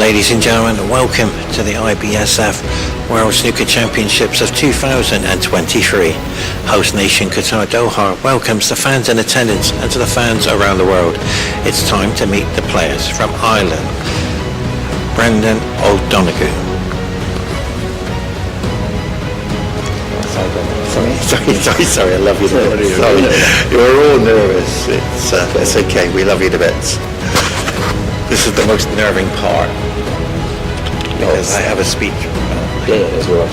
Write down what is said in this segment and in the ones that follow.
Ladies and gentlemen, welcome to the IBSF World Snooker Championships of 2023. Host nation Qatar Doha welcomes the fans in attendance and to the fans around the world. It's time to meet the players from Ireland. Brendan O'Donoghue. Sorry, I love you to bits. Sorry, you're all nervous. It's okay, we love you to bits. This is the most nerving part because I have a speech. Yeah, as well.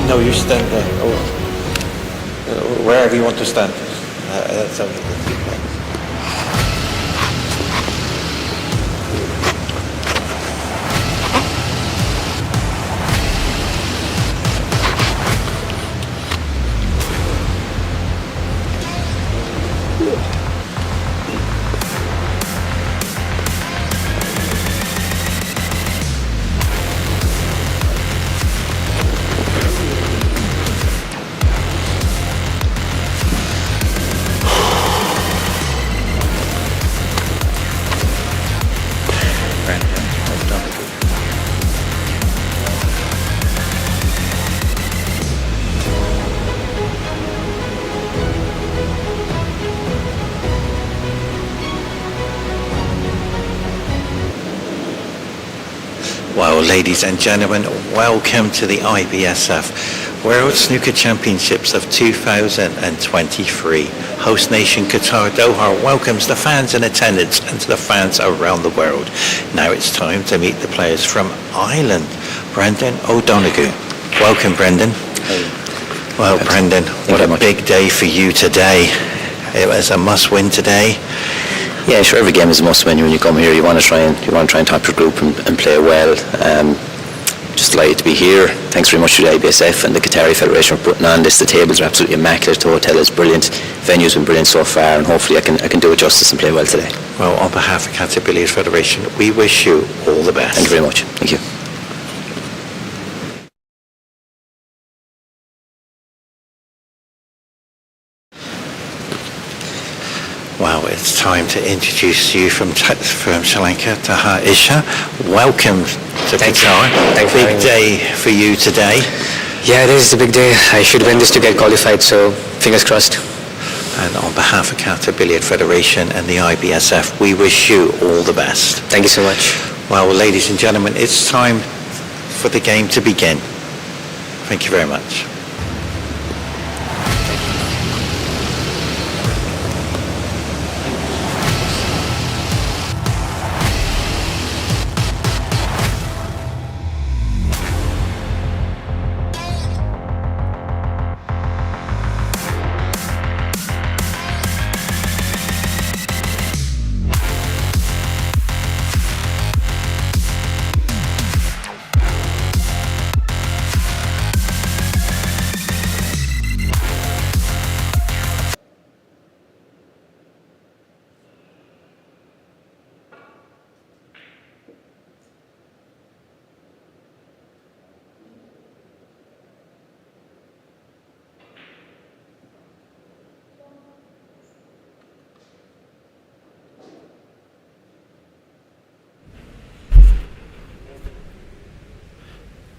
No, you stand there. Wherever you want to stand. That's only the two places. Well, ladies and gentlemen, welcome to the IBSF World Snooker Championships of 2023. Host nation Qatar Doha welcomes the fans in attendance and to the fans around the world. Now it's time to meet the players from Ireland. Brendan O'Donoghue. Welcome, Brendan. Hey. Well, Brendan, what a big day for you today. It was a must-win today. Yeah, sure. Every game is a must-win when you come here. You want to try and top your group and play well. Just delighted to be here. Thanks very much to the IBSF and the Qatari Federation for putting on this. The tables are absolutely immaculate. The hotel is brilliant. Venue's been brilliant so far, and hopefully I can do it justice and play well today. Well, on behalf of Qatar Billiards Federation, we wish you all the best. Thank you very much. Thank you. Well, it's time to introduce you from Sri Lanka, THAHA Isha. Welcome to Qatar. Big day for you today. Yeah, it is a big day. I should win this to get qualified, so fingers crossed. And on behalf of Qatar Billiard Federation and the IBSF, we wish you all the best. Thank you so much. Well, ladies and gentlemen, it's time for the game to begin. Thank you very much.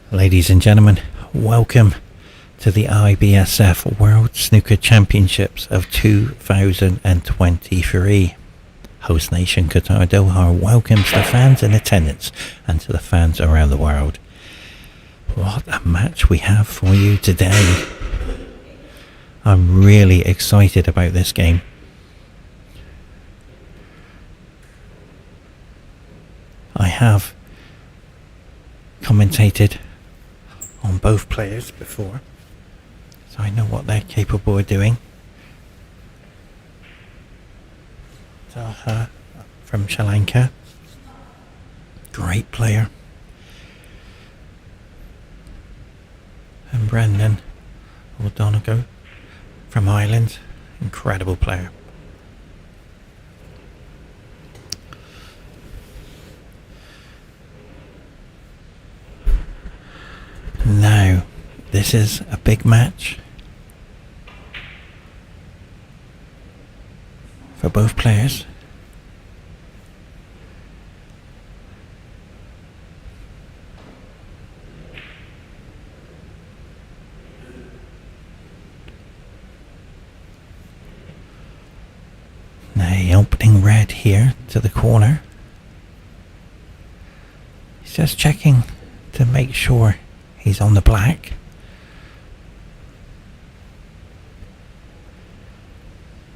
Ladies and gentlemen, welcome to the IBSF World Snooker Championships of 2023. Host nation Qatar Doha welcomes the fans in attendance and to the fans around the world. What a match we have for you today. I'm really excited about this game. I have commentated on both players before, so I know what they're capable of doing. THAHA from Sri Lanka, great player, and Brendan O'Donoghue from Ireland, incredible player. Now, this is a big match. for both players. The opening red here to the corner. He's just checking to make sure he's on the black.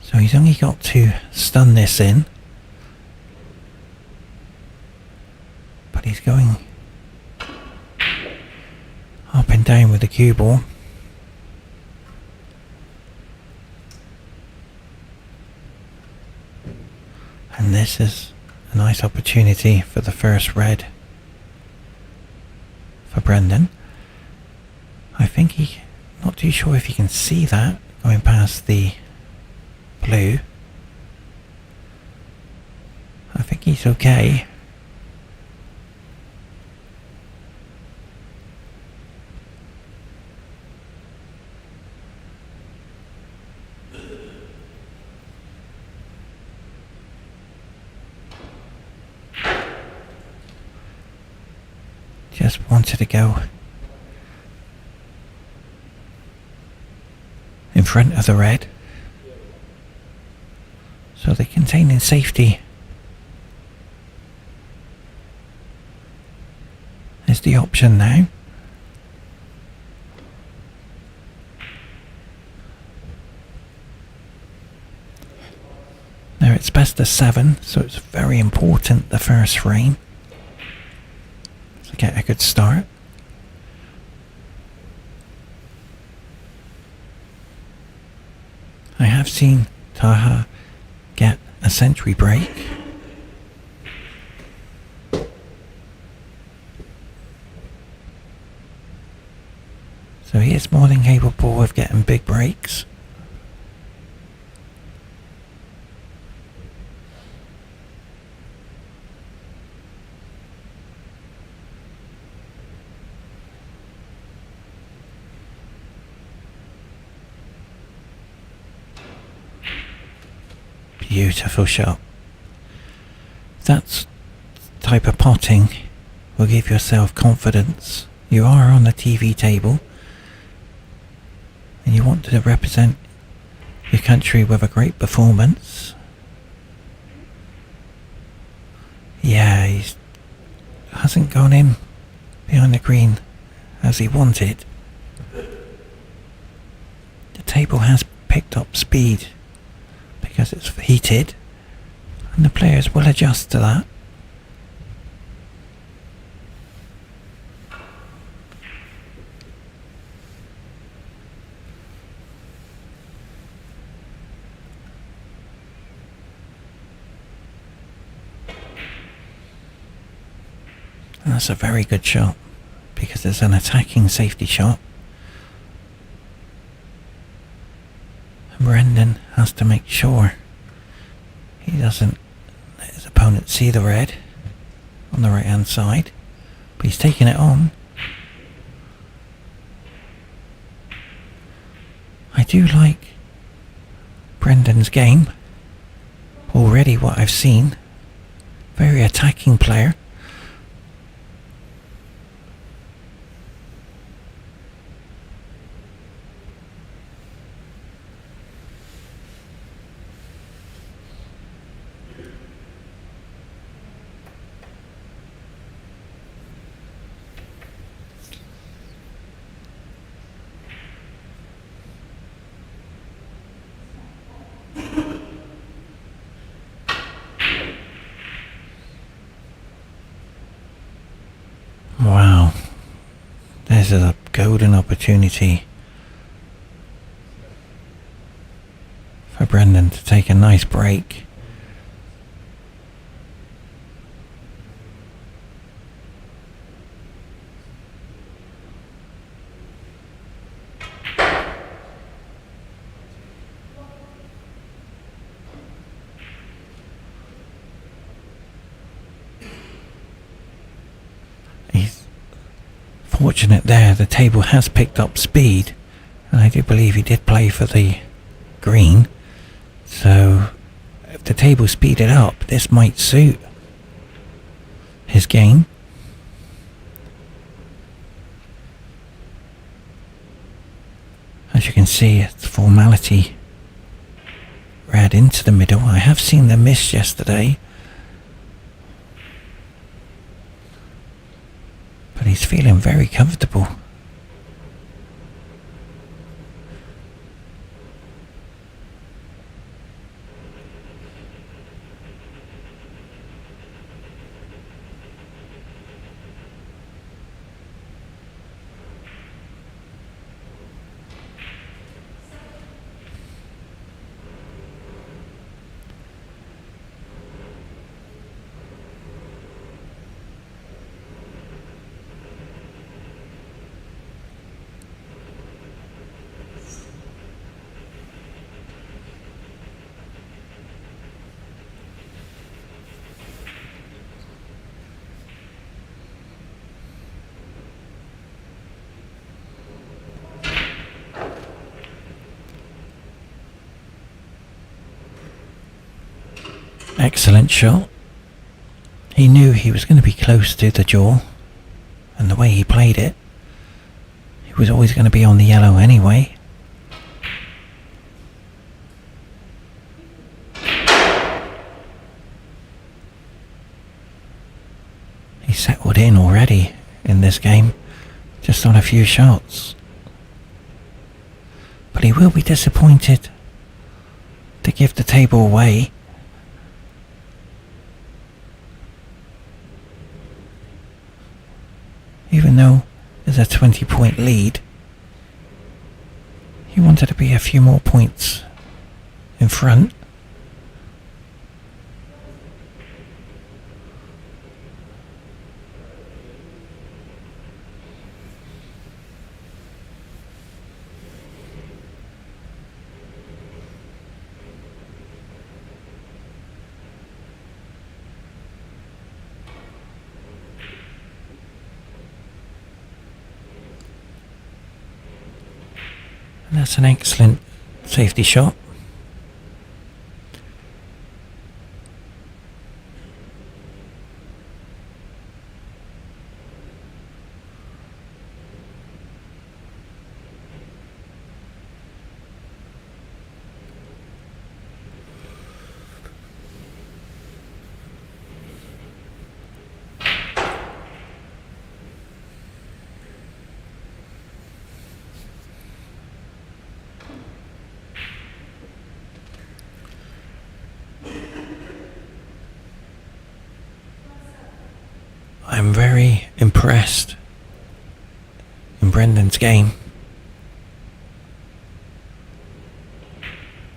So he's only got to stun this in. But he's going up and down with the cue ball. And this is a nice opportunity for the first red for Brendan. I think not too sure if he can see that going past the blue. I think he's okay. Just wanted to go in front of the red so they contain in safety. Is the option now. Now it's best of 7, so it's very important the first frame to get a good start. I have seen THAHA get a century break. So he is more than capable of getting big breaks. Beautiful shot. That type of potting will give yourself confidence. You are on the TV table and you want to represent your country with a great performance. Yeah, he hasn't gone in behind the green as he wanted. The table has picked up speed because it's heated, and the players will adjust to that. And that's a very good shot because it's an attacking safety shot. Brendan has to make sure he doesn't let his opponent see the red on the right hand side, but he's taking it on. I do like Brendan's game already, what I've seen. Very attacking player. Wow, this is a golden opportunity for Brendan to take a nice break. Fortunate there, the table has picked up speed, and I do believe he did play for the green, so the table speeded up, this might suit his game. As you can see, it's formality red into the middle. I have seen them miss yesterday, but he's feeling very comfortable. Excellent shot. He knew he was going to be close to the jaw, and the way he played it, he was always going to be on the yellow anyway. He settled in already in this game, just on a few shots. But he will be disappointed to give the table away. Even though there's a 20-point lead, he wanted to be a few more points in front. And that's an excellent safety shot. I'm very impressed in Brendan's game.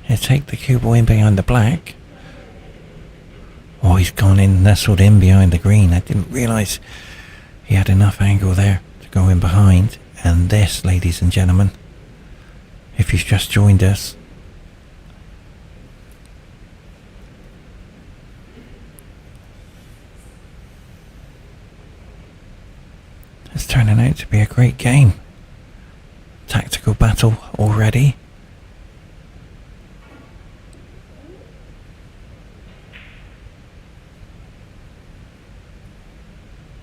He'll take the cue ball in behind the black. Oh, he's gone in, nestled in behind the green. I didn't realise he had enough angle there to go in behind. And this, ladies and gentlemen, if you've just joined us, it's turning out to be a great game. Tactical battle already.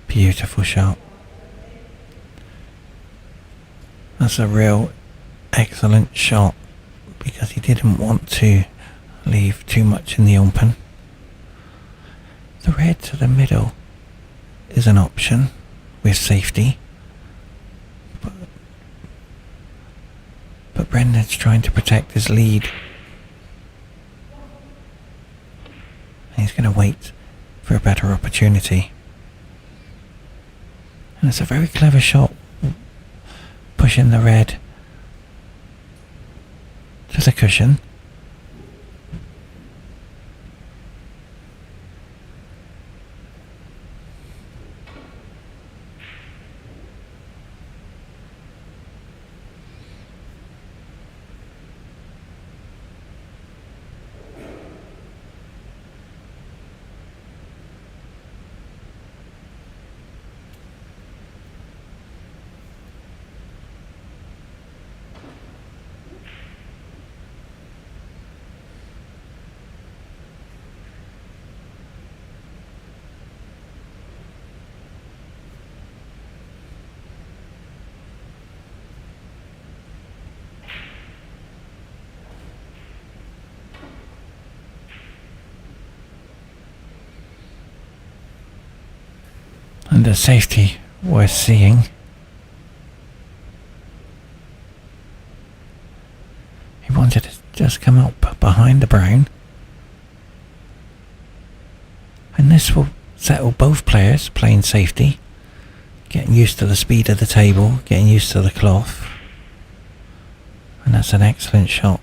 Beautiful shot. That's a real excellent shot because he didn't want to leave too much in the open. The red to the middle is an option with safety, but Brendan's trying to protect his lead, and he's going to wait for a better opportunity. And it's a very clever shot, pushing the red to the cushion. And a safety worth seeing. He wanted to just come up behind the brown. And this will settle both players playing safety. Getting used to the speed of the table, getting used to the cloth. And that's an excellent shot.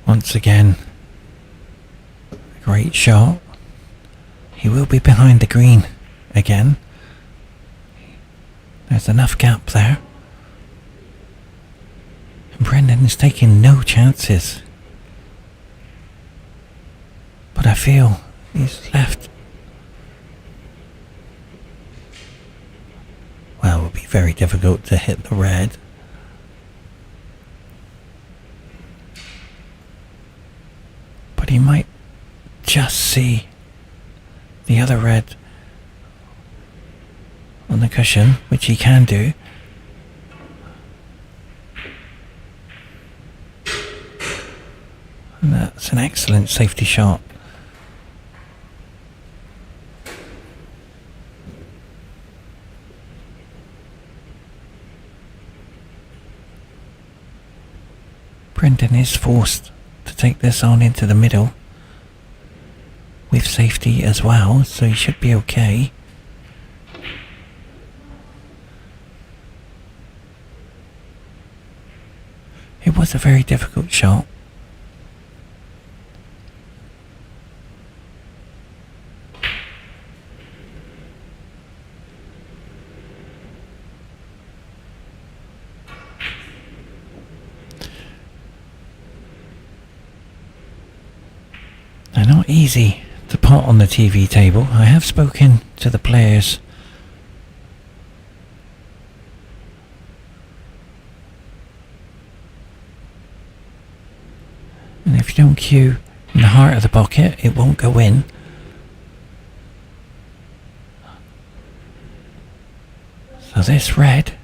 Once again, a great shot. He will be behind the green again. There's enough gap there. And Brendan is taking no chances. But I feel he's left. Well, it will be very difficult to hit the red. But he might just see the other red on the cushion, which he can do. And that's an excellent safety shot. Brendan is forced to take this on into the middle with safety as well, so he should be okay. It was a very difficult shot. They're not easy to pot on the TV table. I have spoken to the players. And if you don't cue in the heart of the pocket, it won't go in. So this red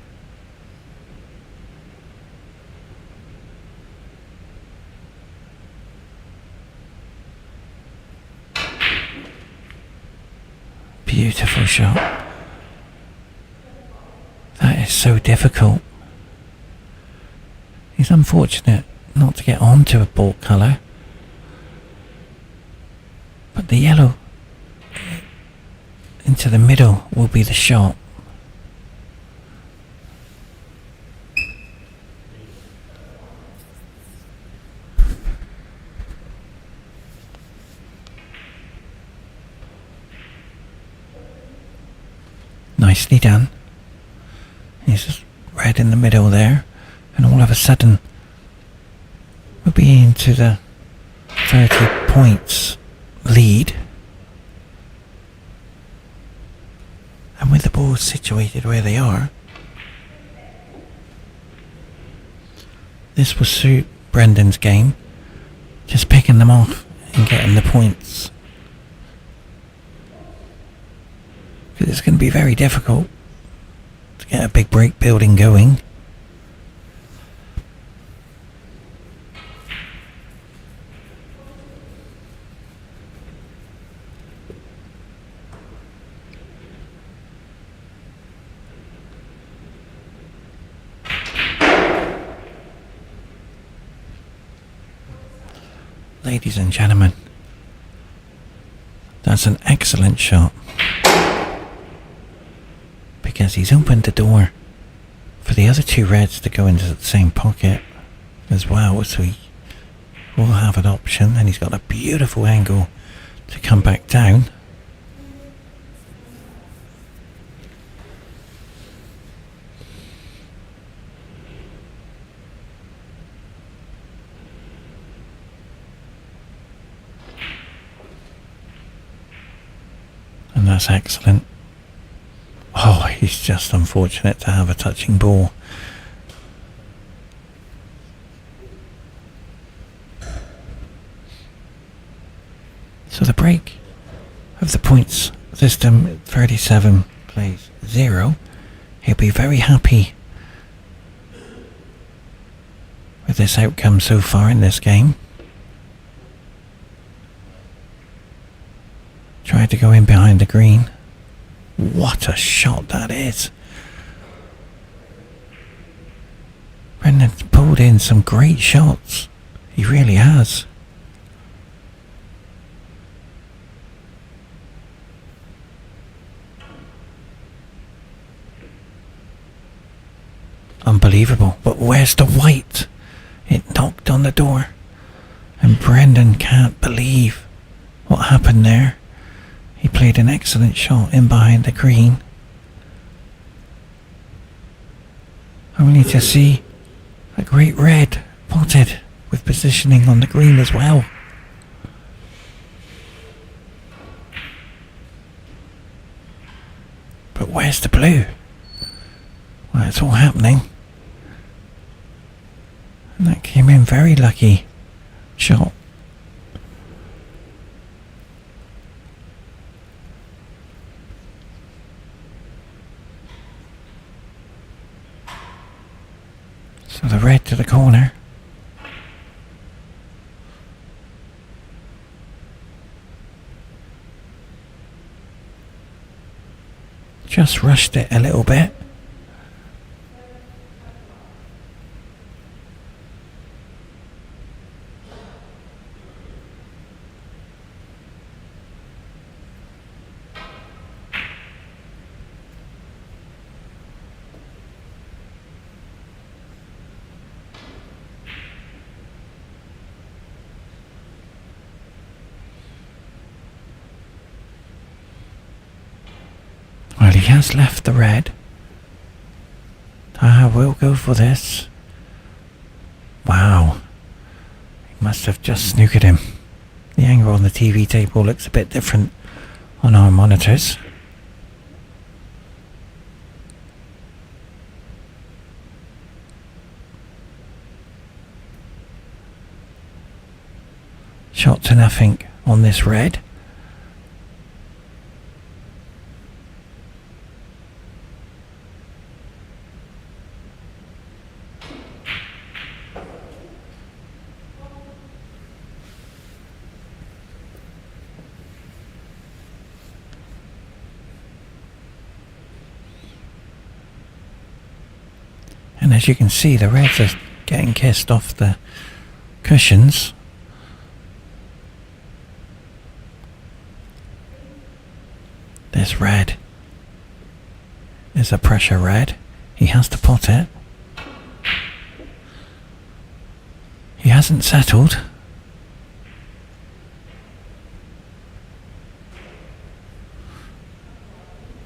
beautiful shot. That is so difficult. It's unfortunate not to get onto a ball colour, but the yellow into the middle will be the shot. Nicely done. He's just red in the middle there, and all of a sudden we'll be into the 30 points lead. And with the balls situated where they are, this will suit Brendan's game, just picking them off and getting the points. Because it's going to be very difficult to get a big break building going. Ladies and gentlemen, that's an excellent shot. Because he's opened the door for the other two reds to go into the same pocket as well, so he will have an option, and he's got a beautiful angle to come back down. That's excellent. Oh, he's just unfortunate to have a touching ball. So the break of the points system, 37 plays 0. He'll be very happy with this outcome so far in this game. Tried to go in behind the green. What a shot that is. Brendan's pulled in some great shots. He really has. Unbelievable. But where's the white? It knocked on the door. And Brendan can't believe what happened there. He played an excellent shot in behind the green. Only to see a great red potted with positioning on the green as well. But where's the blue? Well, it's all happening. And that came in very lucky shot. So the red to the corner. Just rushed it a little bit. Well, he has left the red. THAHA will go for this. Wow. He must have just snookered him. The angle on the TV table looks a bit different on our monitors. Shot to nothing on this red. And as you can see, the reds are getting kissed off the cushions. This red is a pressure red. He has to pot it. He hasn't settled.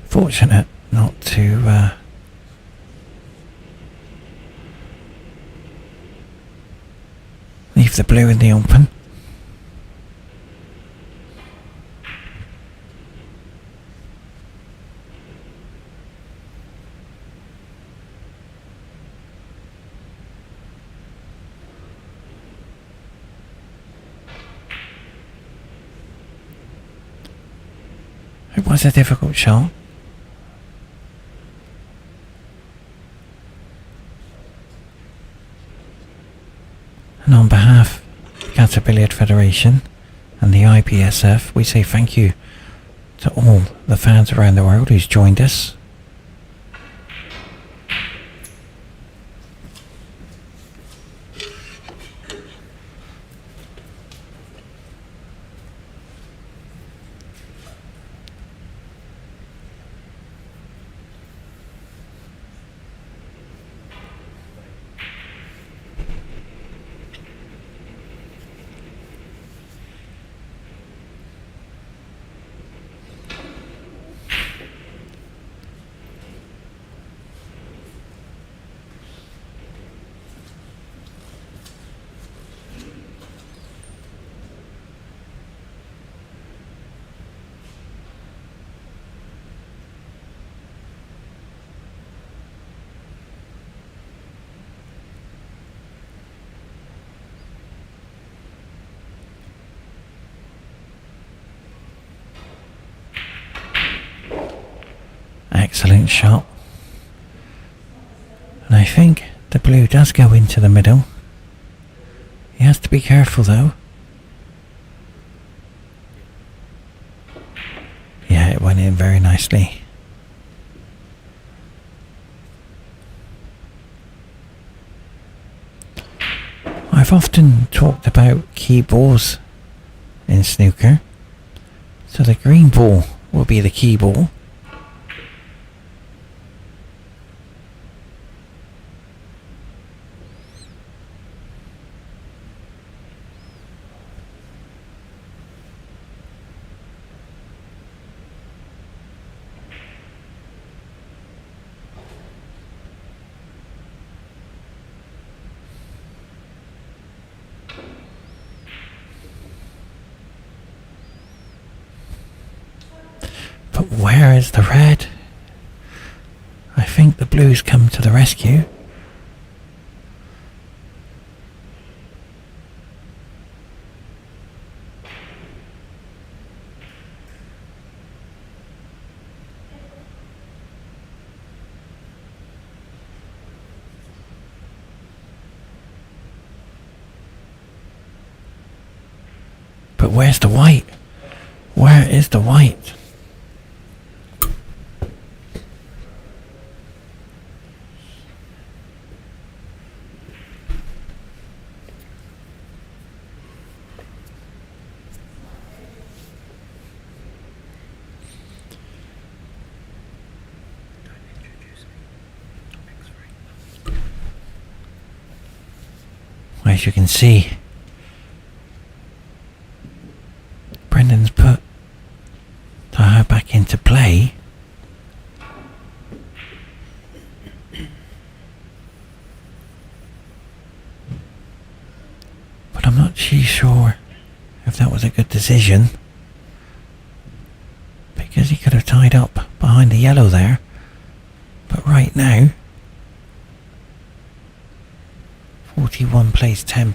Fortunate not to leave the blue in the open. It was a difficult shot. And on behalf of the Qatar Billiard Federation and the IBSF, we say thank you to all the fans around the world who's joined us. brilliant shot. And I think the blue does go into the middle. He has to be careful though. Yeah, it went in very nicely. I've often talked about key balls in snooker. So the green ball will be the key ball. But where is the red? I think the blues come to the rescue. But where's the white? Where is the white? As you can see, Brendan's put THAHA back into play. But I'm not too sure if that was a good decision, because he could have tied up behind the yellow there. But right now, 41 plays 10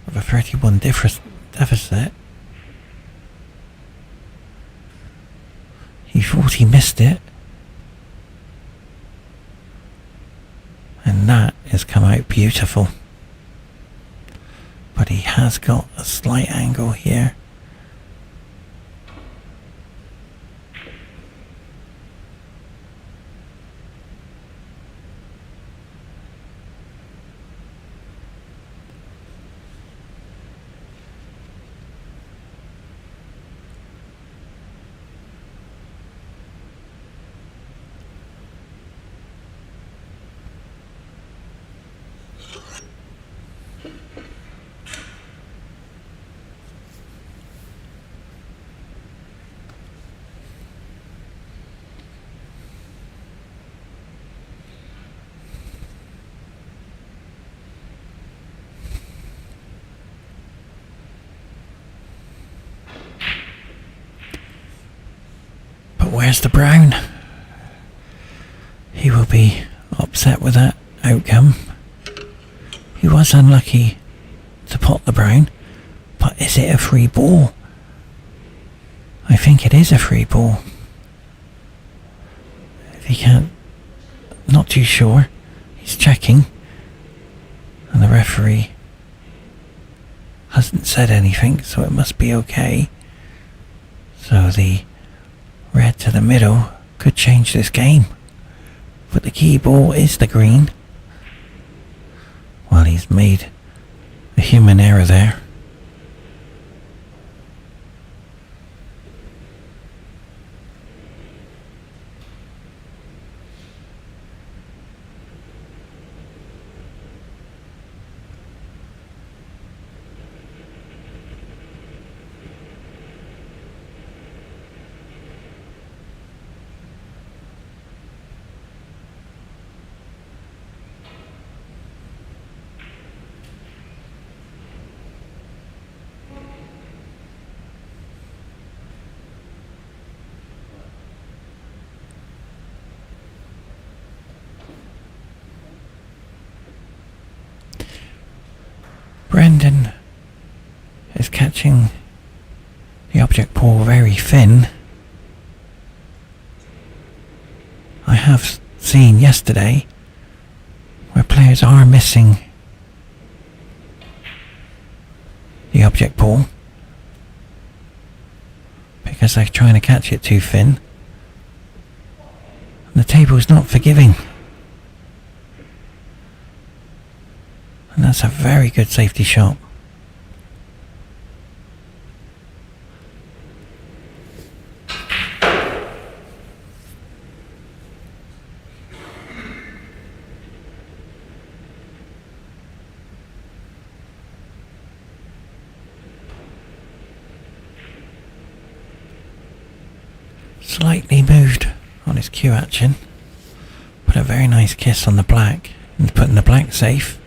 with a 31 deficit. He thought he missed it, and that has come out beautiful. But he has got a slight angle here. Where's the brown? He will be upset with that outcome. He was unlucky to pot the brown, but is it a free ball? I think it is a free ball. If he can't, not too sure. He's checking, and the referee hasn't said anything, so it must be okay. So the red to the middle could change this game, but the key ball is the green. Well, he's made a human error there. Brendan is catching the object ball very thin. I have seen yesterday where players are missing the object ball because they're trying to catch it too thin. And the table is not forgiving. And that's a very good safety shot. Slightly moved on his cue action. Put a very nice kiss on the black and putting the black safe.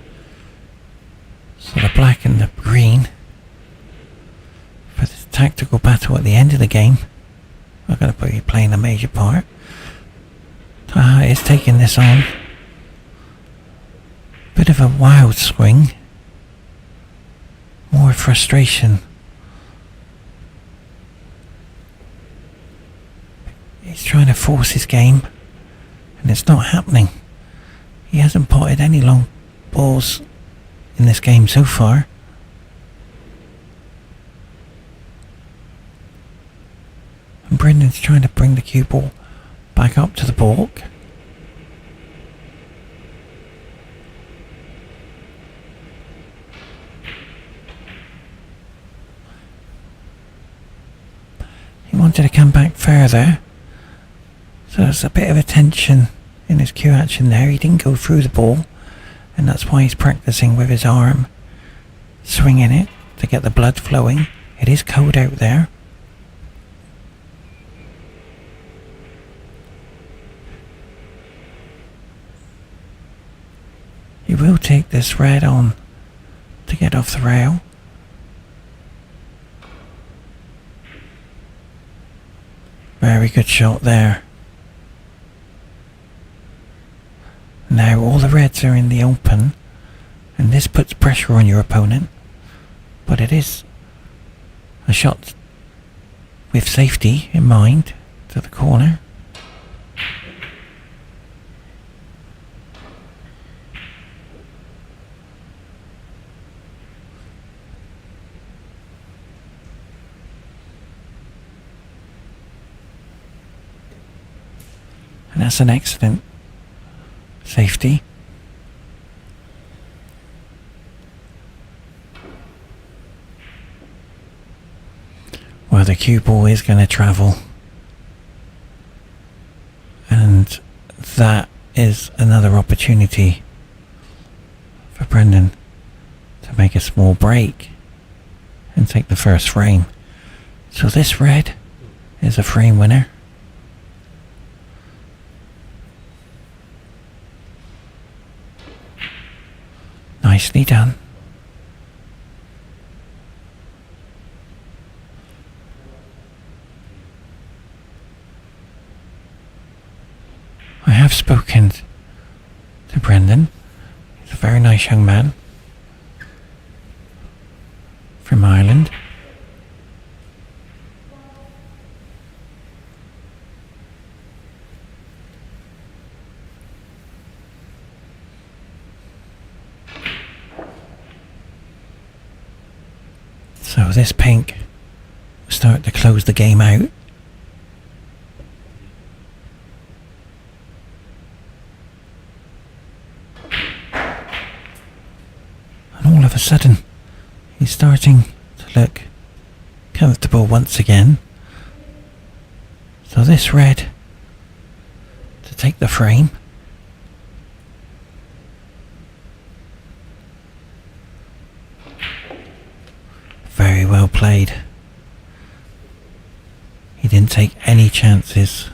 So the black and the green for this tactical battle at the end of the game are going to be playing a major part. THAHA is taking this on. Bit of a wild swing. More frustration. He's trying to force his game and it's not happening. He hasn't potted any long balls in this game so far. And Brendan's trying to bring the cue ball back up to the balk. He wanted to come back further. So there's a bit of a tension in his cue action there. He didn't go through the ball, and that's why he's practicing with his arm, swinging it to get the blood flowing. It is cold out there. He will take this red on to get off the rail. Very good shot there. Now all the reds are in the open, and this puts pressure on your opponent, but it is a shot with safety in mind to the corner. And that's an excellent safety. Well, the cue ball is going to travel, and that is another opportunity for Brendan to make a small break and take the first frame. So this red is a frame winner. Nicely done. I have spoken to Brendan. He's a very nice young man from Ireland. So this pink will start to close the game out. And all of a sudden, he's starting to look comfortable once again. So this red to take the frame. Very well played. He didn't take any chances.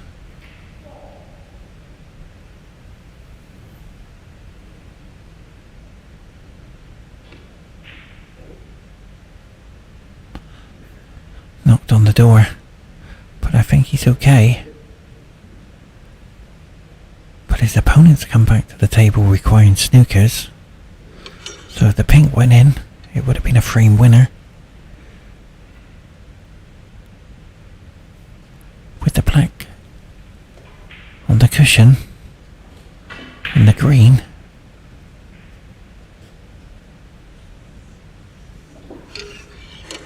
Knocked on the door, but I think he's okay. But his opponents come back to the table requiring snookers. So if the pink went in, it would have been a frame winner. With the black on the cushion. position in the green.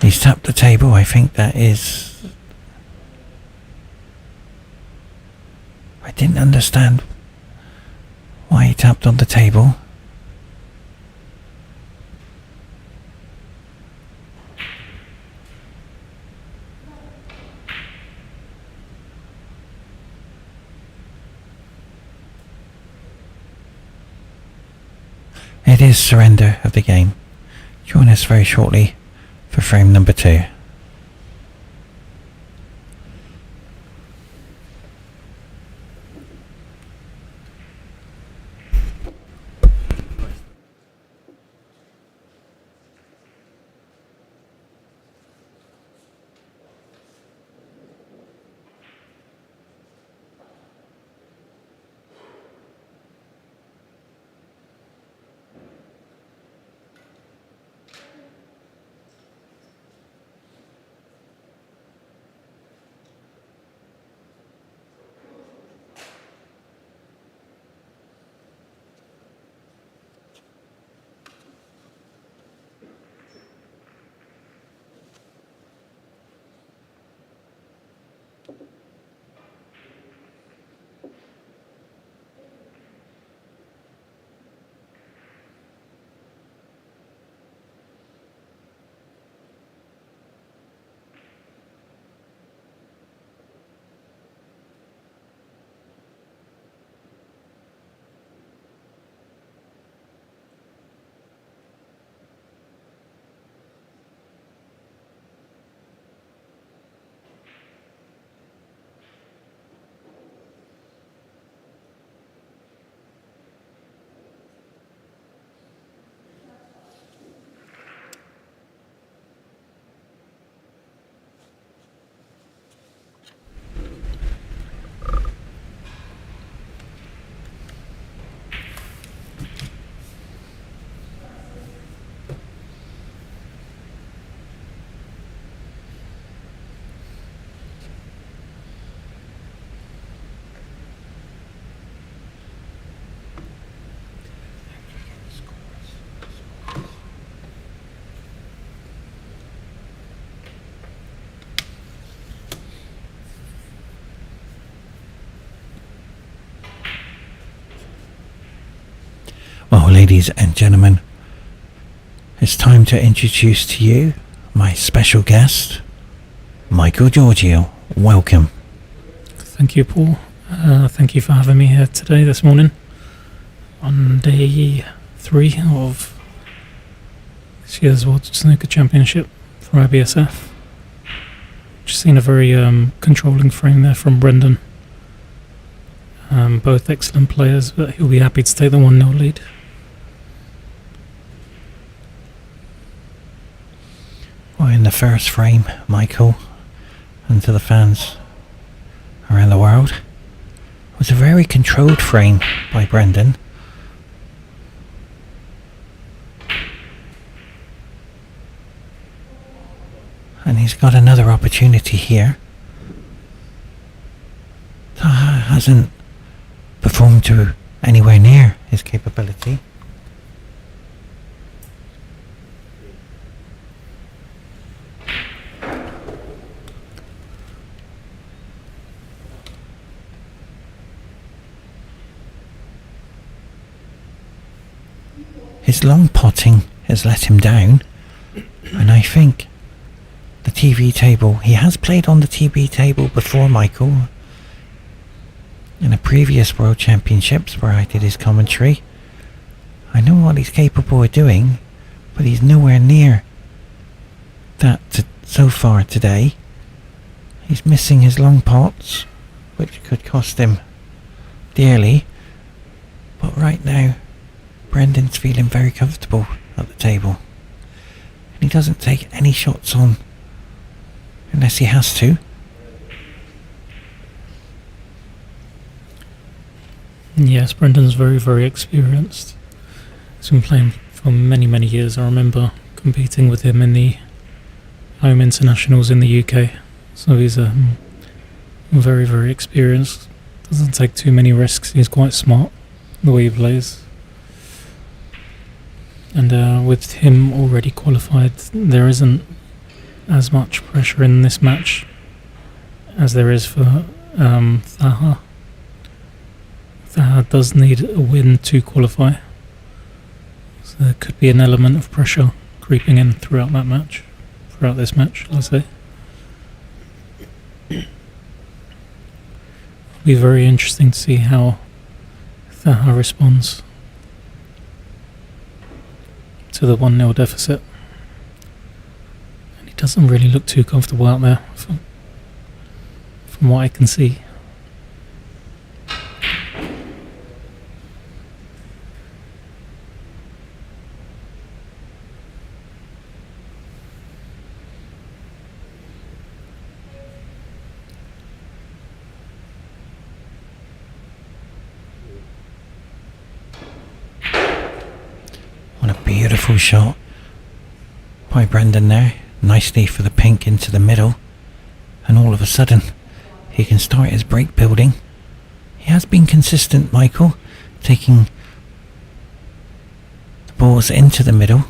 He's tapped the table. I think that is... I didn't understand why he tapped on the table. It is surrender of the game. Join us very shortly for frame number 2. Well, ladies and gentlemen, it's time to introduce to you my special guest, Michael Giorgio. Welcome. Thank you, Paul. Thank you for having me here today, this morning, on day 3 of this year's World Snooker Championship for IBSF. Just seen a very controlling frame there from Brendan. Both excellent players, but he'll be happy to take the 1-0 lead. Well, in the first frame, Michael, and to the fans around the world, it was a very controlled frame by Brendan. And he's got another opportunity here. THAHA hasn't performed to anywhere near his capability. His long potting has let him down, and I think the TV table, he has played on the TV table before, Michael, in the previous World Championships where I did his commentary. I know what he's capable of doing, but he's nowhere near that so far today. He's missing his long pots, which could cost him dearly, but right now Brendan's feeling very comfortable at the table, and he doesn't take any shots on unless he has to. Yes, Brendan's very, very experienced. He's been playing for many, many years. I remember competing with him in the home internationals in the UK. So he's very, very experienced doesn't take too many risks. He's quite smart the way he plays. And with him already qualified, there isn't as much pressure in this match as there is for THAHA. THAHA does need a win to qualify, so there could be an element of pressure creeping in throughout this match, let's say. It'll be very interesting to see how THAHA responds to the 1-0 deficit. And he doesn't really look too comfortable out there from what I can see. What a beautiful shot by Brendan there. Nicely for the pink into the middle. And all of a sudden, he can start his break building. He has been consistent, Michael, taking the balls into the middle.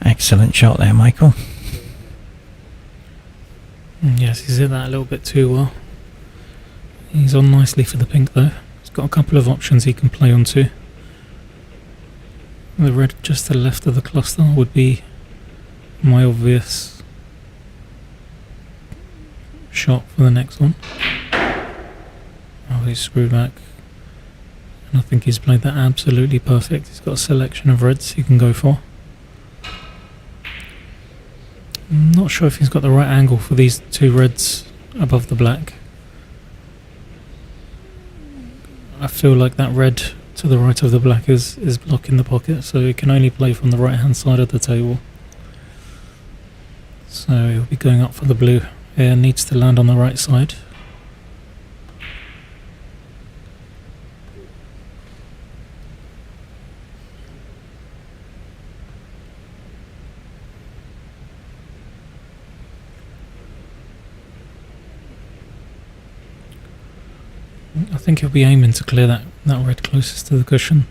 Excellent shot there, Michael. Yes, he's hit that a little bit too well. He's on nicely for the pink though. He's got a couple of options he can play onto. The red just to the left of the cluster would be my obvious shot for the next one. Oh, he's screwed back. And I think he's played that absolutely perfect. He's got a selection of reds he can go for. I'm not sure if he's got the right angle for these two reds above the black. I feel like that red to the right of the black is blocking the pocket, so he can only play from the right hand side of the table. So he'll be going up for the blue. Here needs to land on the right side. I think he'll be aiming to clear that red closest to the cushion.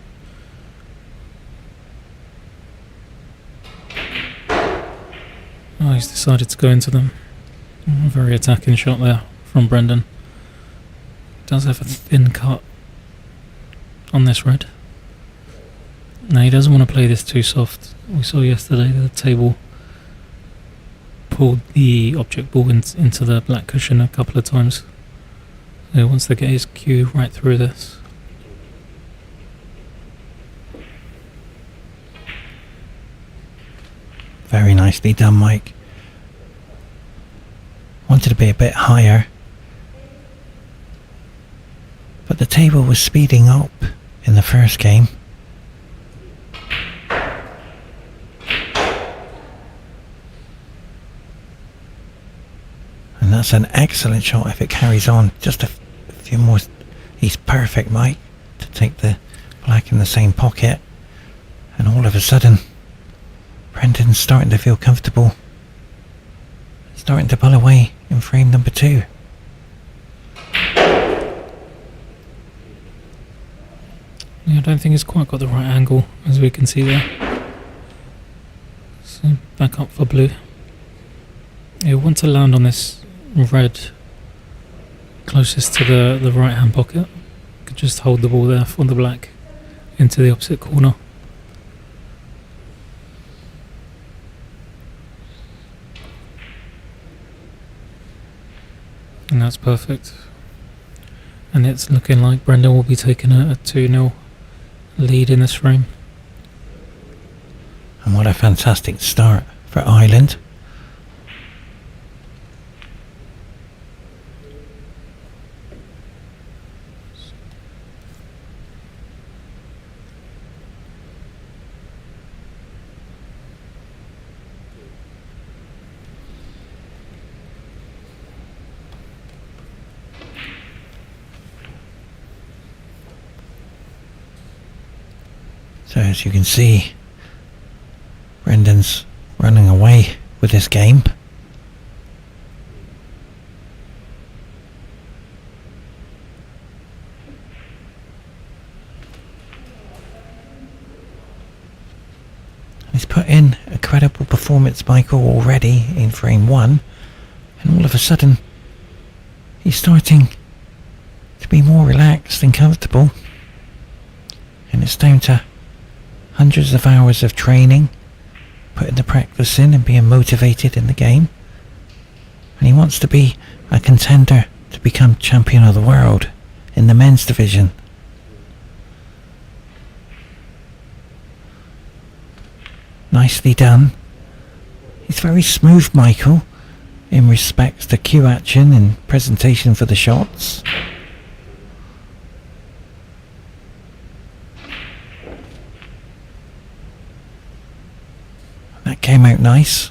Oh, he's decided to go into them. A very attacking shot there from Brendan. Does have a thin cut on this red. Now he doesn't want to play this too soft. We saw yesterday the table pulled the object ball into the black cushion a couple of times. He wants to get his cue right through this. Very nicely done, Mike. Wanted to be a bit higher, but the table was speeding up in the first game. And that's an excellent shot if it carries on. Just a few more. He's perfect, Mike, to take the black in the same pocket. And all of a sudden, Brendan's starting to feel comfortable. Starting to pull away in frame number 2. Yeah, I don't think he's quite got the right angle, as we can see there. So back up for blue. He'll want to land on this red closest to the right hand pocket. Could just hold the ball there for the black into the opposite corner. And that's perfect. And it's looking like Brendan will be taking a 2-0 lead in this frame. And what a fantastic start for Ireland. So as you can see, Brendan's running away with this game. He's put in a credible performance, Michael, already in frame 1, and all of a sudden he's starting to be more relaxed and comfortable, and it's down to hundreds of hours of training, putting the practice in and being motivated in the game, and he wants to be a contender to become champion of the world in the men's division. Nicely done. He's very smooth, Michael, in respects to cue action and presentation for the shots. That came out nice.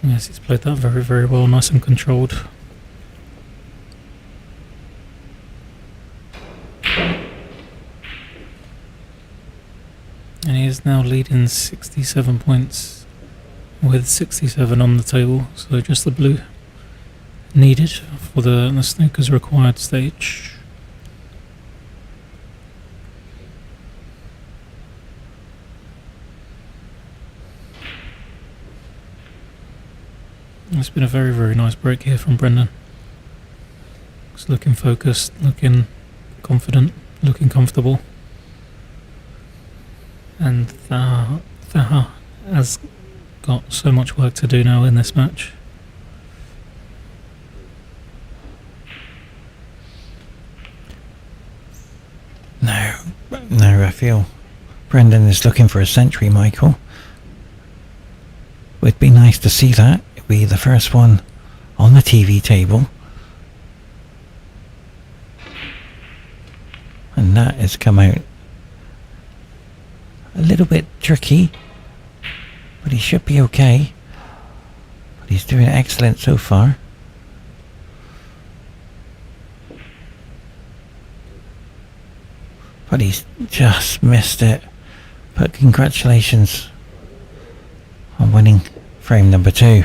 Yes, he's played that very, very well, nice and controlled. And he is now leading 67 points with 67 on the table, so just the blue needed for the snooker's required stage. It's been a very, very nice break here from Brendan. He's looking focused, looking confident, looking comfortable. And THAHA has got so much work to do now in this match. No, I feel Brendan is looking for a century, Michael. Would be nice to see that. It'd be the first one on the TV table. And that has come out a little bit tricky, but he should be okay. But he's doing excellent so far. But he's just missed it. But congratulations on winning frame number 2.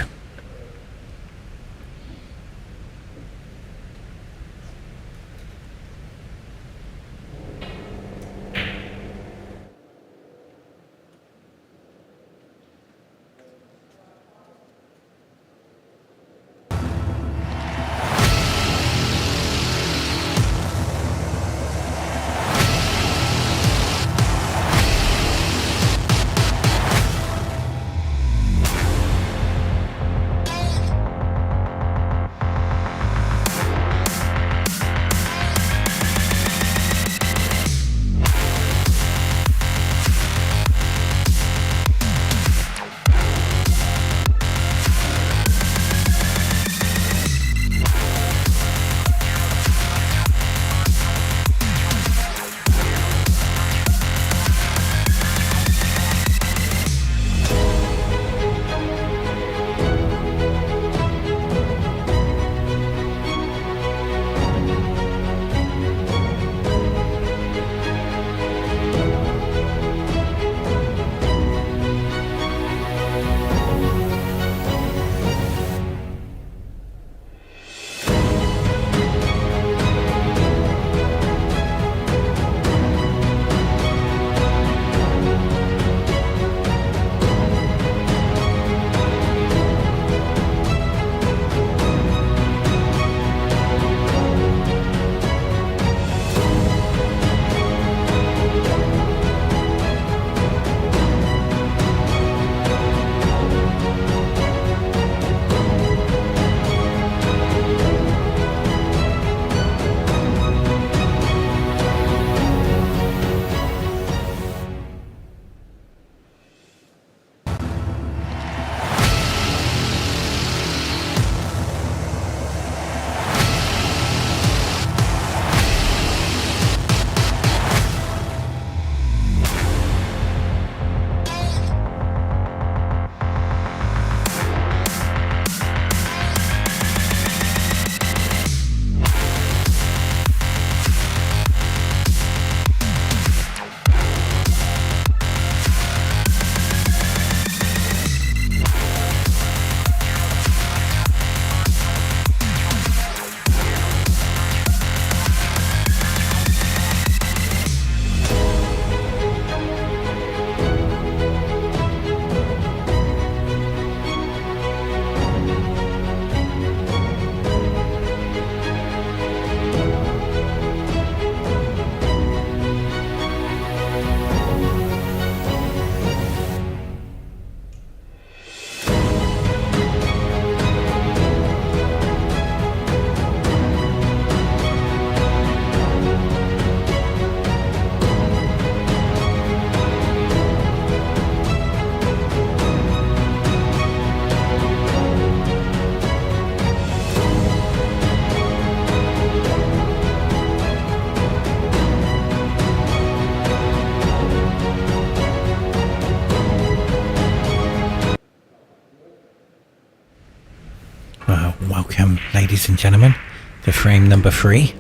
welcome, ladies and gentlemen, to frame number 3.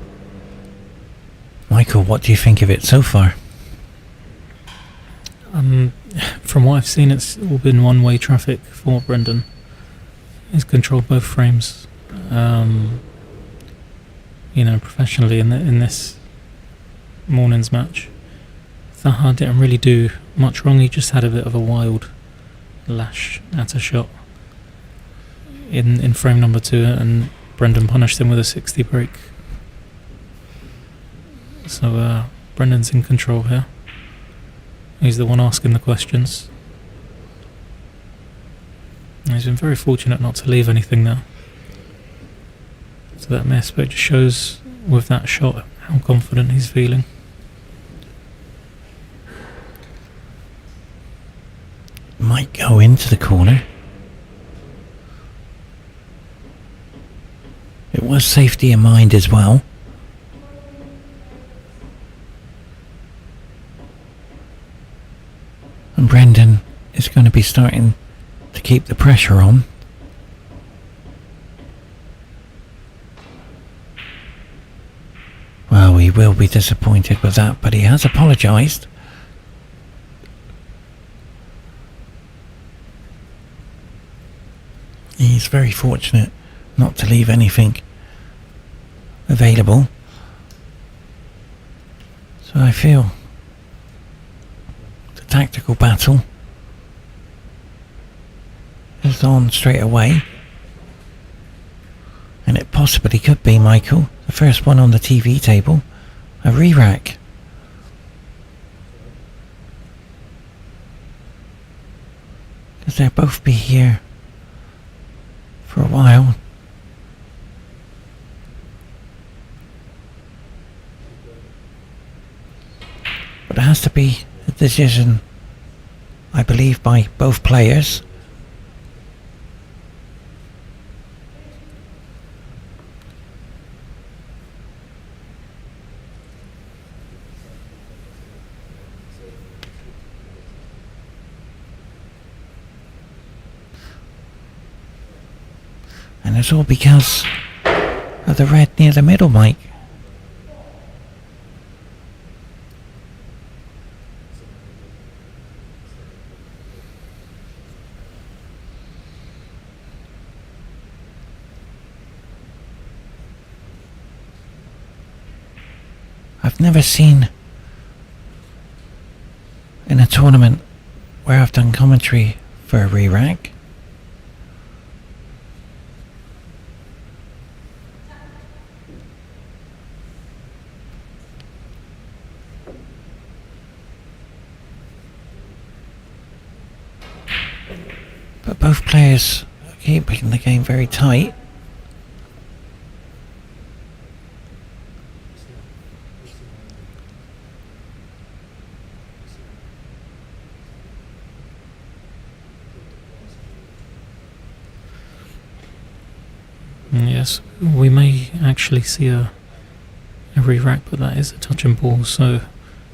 Michael, what do you think of it so far? From what I've seen, it's all been one-way traffic for Brendan. He's controlled both frames. Professionally in this morning's match. THAHA didn't really do much wrong. He just had a bit of a wild lash at a shot in frame number 2, and Brendan punished him with a 60 break. So Brendan's in control here. He's the one asking the questions. He's been very fortunate not to leave anything there. So that miss, but it just shows with that shot how confident he's feeling. Might go into the corner. It was safety in mind as well. And Brendan is going to be starting to keep the pressure on. Well, he will be disappointed with that, but he has apologised. He's very fortunate not to leave anything available. So I feel the tactical battle is on straight away. And it possibly could be, Michael, the first one on the TV table, a re-rack. Because they'll both be here for a while. But it has to be a decision, I believe, by both players. And it's all because of the red near the middle, Mike. I've never seen in a tournament where I've done commentary for a re-rack. But both players are keeping the game very tight. Yes, we may actually see a re-rack, but that is a touch and ball, so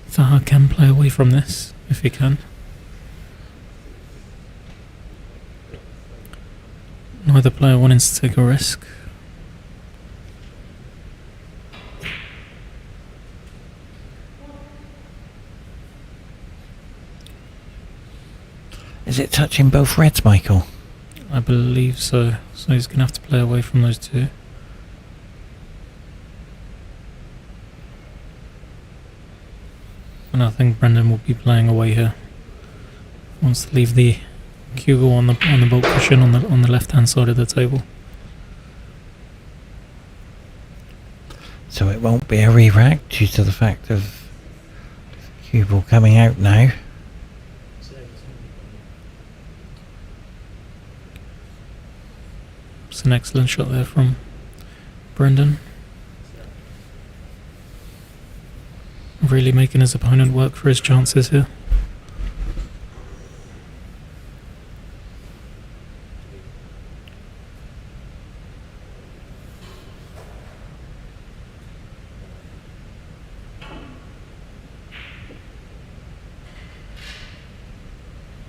THAHA can play away from this if he can. Neither player wanting to take a risk. Is it touching both reds, Michael? I believe so. So he's going to have to play away from those two. And I think Brendan will be playing away here. Wants to leave the cue on the bolt cushion on the left hand side of the table. So it won't be a re-rack due to the fact of cue ball coming out now. It's an excellent shot there from Brendan. Really making his opponent work for his chances here.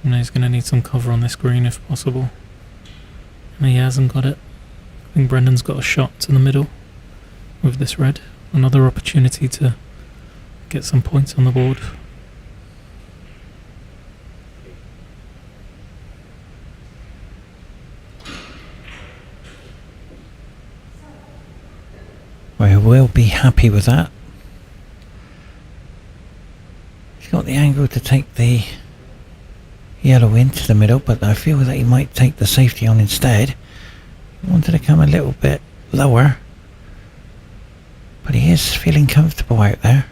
And he's going to need some cover on this green if possible. And he hasn't got it. I think Brendan's got a shot to the middle with this red. Another opportunity to get some points on the board. We will be happy with that. He's got the angle to take the yellow into the middle, but I feel that he might take the safety on instead. He wanted to come a little bit lower, but he is feeling comfortable out there.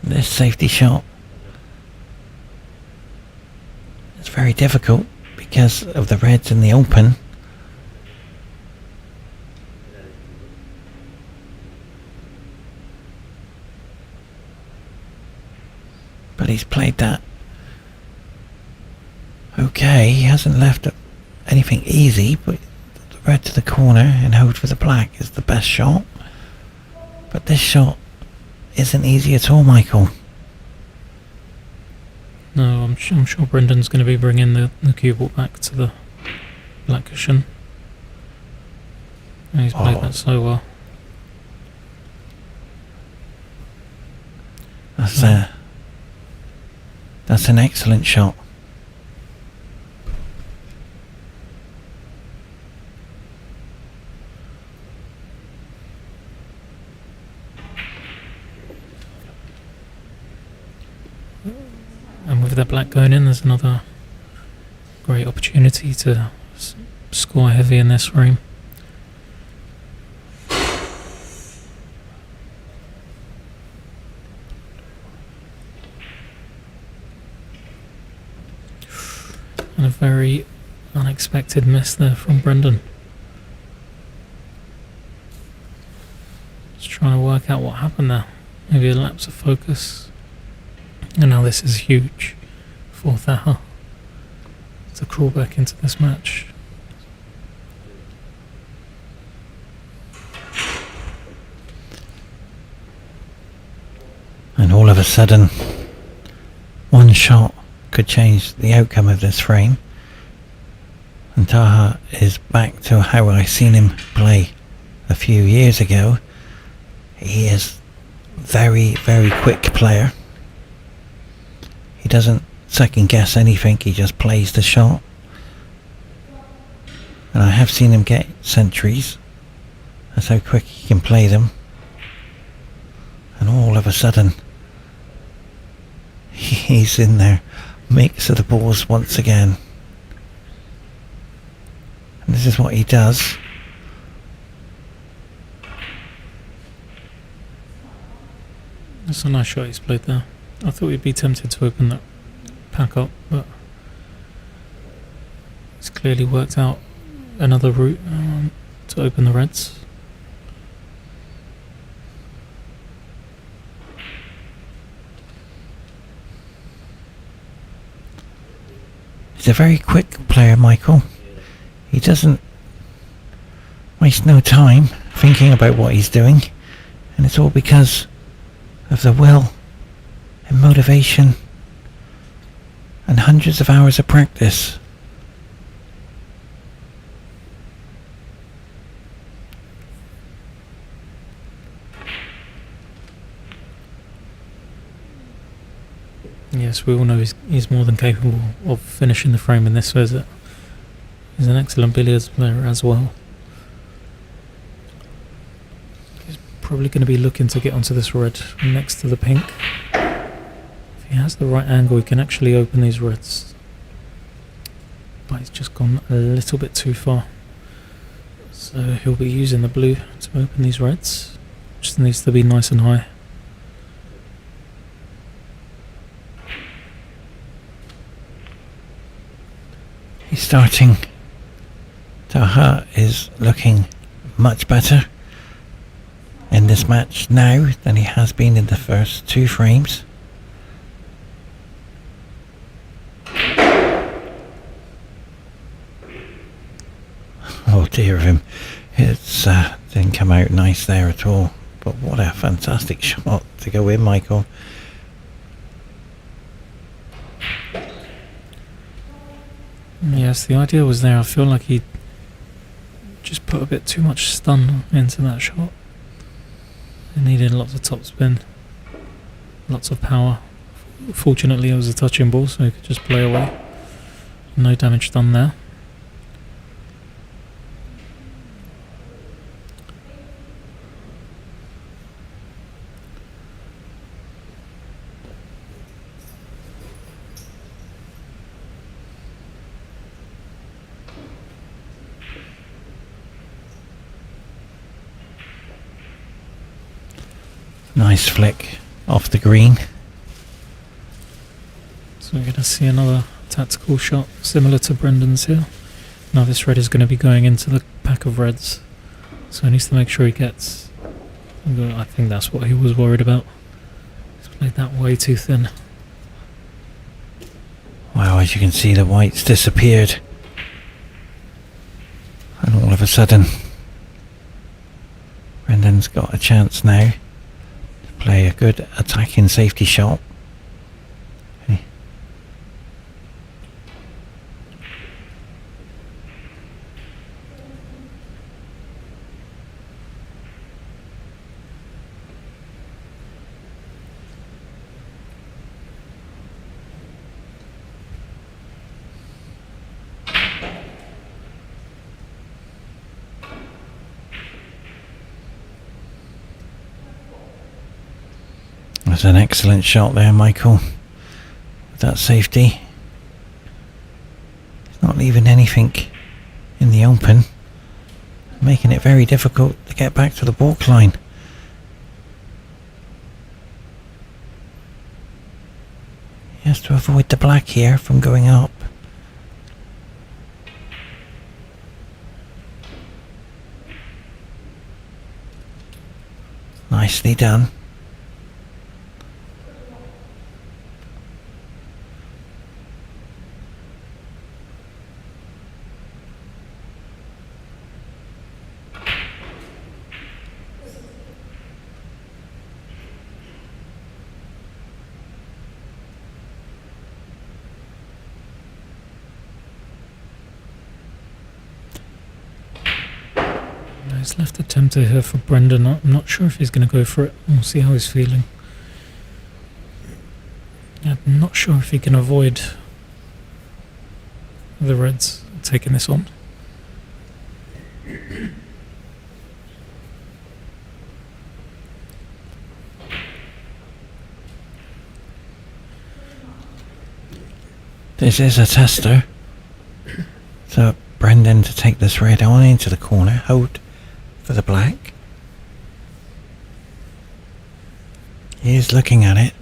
This safety shot is very difficult because of the reds in the open. But he's played that okay. He hasn't left anything easy, but the red to the corner and hold for the black is the best shot. But this shot isn't easy at all, Michael. No, I'm sure Brendan's going to be bringing the cue ball back to the black cushion. And he's played that so well. That's an excellent shot. And with that black going in, there's another great opportunity to score heavy in this frame. And a very unexpected miss there from Brendan. Just trying to work out what happened there. Maybe a lapse of focus. And now this is huge for THAHA to crawl back into this match. And all of a sudden, one shot could change the outcome of this frame. And THAHA is back to how I seen him play a few years ago. He is very, very quick player. He doesn't second guess anything, he just plays the shot. And I have seen him get centuries. That's how quick he can play them. And all of a sudden, he's in there, mix of the balls once again. And this is what he does. That's a nice shot he's played there. I thought we'd be tempted to open that pack up, but it's clearly worked out another route to open the reds. He's a very quick player, Michael. He doesn't waste no time thinking about what he's doing, and it's all because of the will and motivation and hundreds of hours of practice. Yes, we all know he's more than capable of finishing the frame in this visit. He's an excellent billiards player as well. He's probably going to be looking to get onto this red next to the pink. If he has the right angle, he can actually open these reds. But he's just gone a little bit too far. So he'll be using the blue to open these reds. Just needs to be nice and high. He's starting. THAHA is looking much better in this match now than he has been in the first two frames. Oh dear of him. It's didn't come out nice there at all. But what a fantastic shot to go in, Michael. Yes, the idea was there. I feel like he just put a bit too much stun into that shot. It needed lots of topspin, lots of power. Fortunately, it was a touching ball, so he could just play away. No damage done there. Nice flick off the green. So we're going to see another tactical shot similar to Brendan's here. Now this red is going to be going into the pack of reds, so he needs to make sure he gets... I think that's what he was worried about. He's played that way too thin. Wow, as you can see, the whites disappeared. And all of a sudden, Brendan's got a chance now to play a good attacking safety shot. That's an excellent shot there, Michael. With that safety. He's not leaving anything in the open. Making it very difficult to get back to the balk line. He has to avoid the black here from going up. Nicely done. He's left a tempter here for Brendan. I'm not sure if he's going to go for it. We'll see how he's feeling. I'm not sure if he can avoid the reds taking this on. This is a tester. So Brendan to take this red on into the corner, hold for the black. He is looking at it.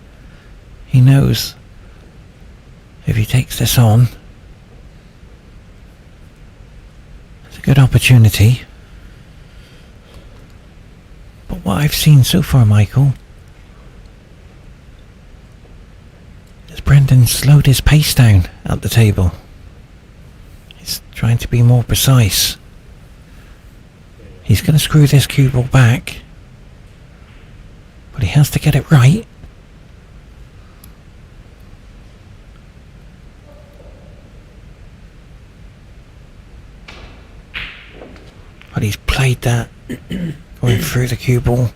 He knows if he takes this on, it's a good opportunity. But what I've seen so far, Michael, is Brendan slowed his pace down at the table. He's trying to be more precise. He's going to screw this cue ball back, but he has to get it right. But he's played that, going through the cue ball.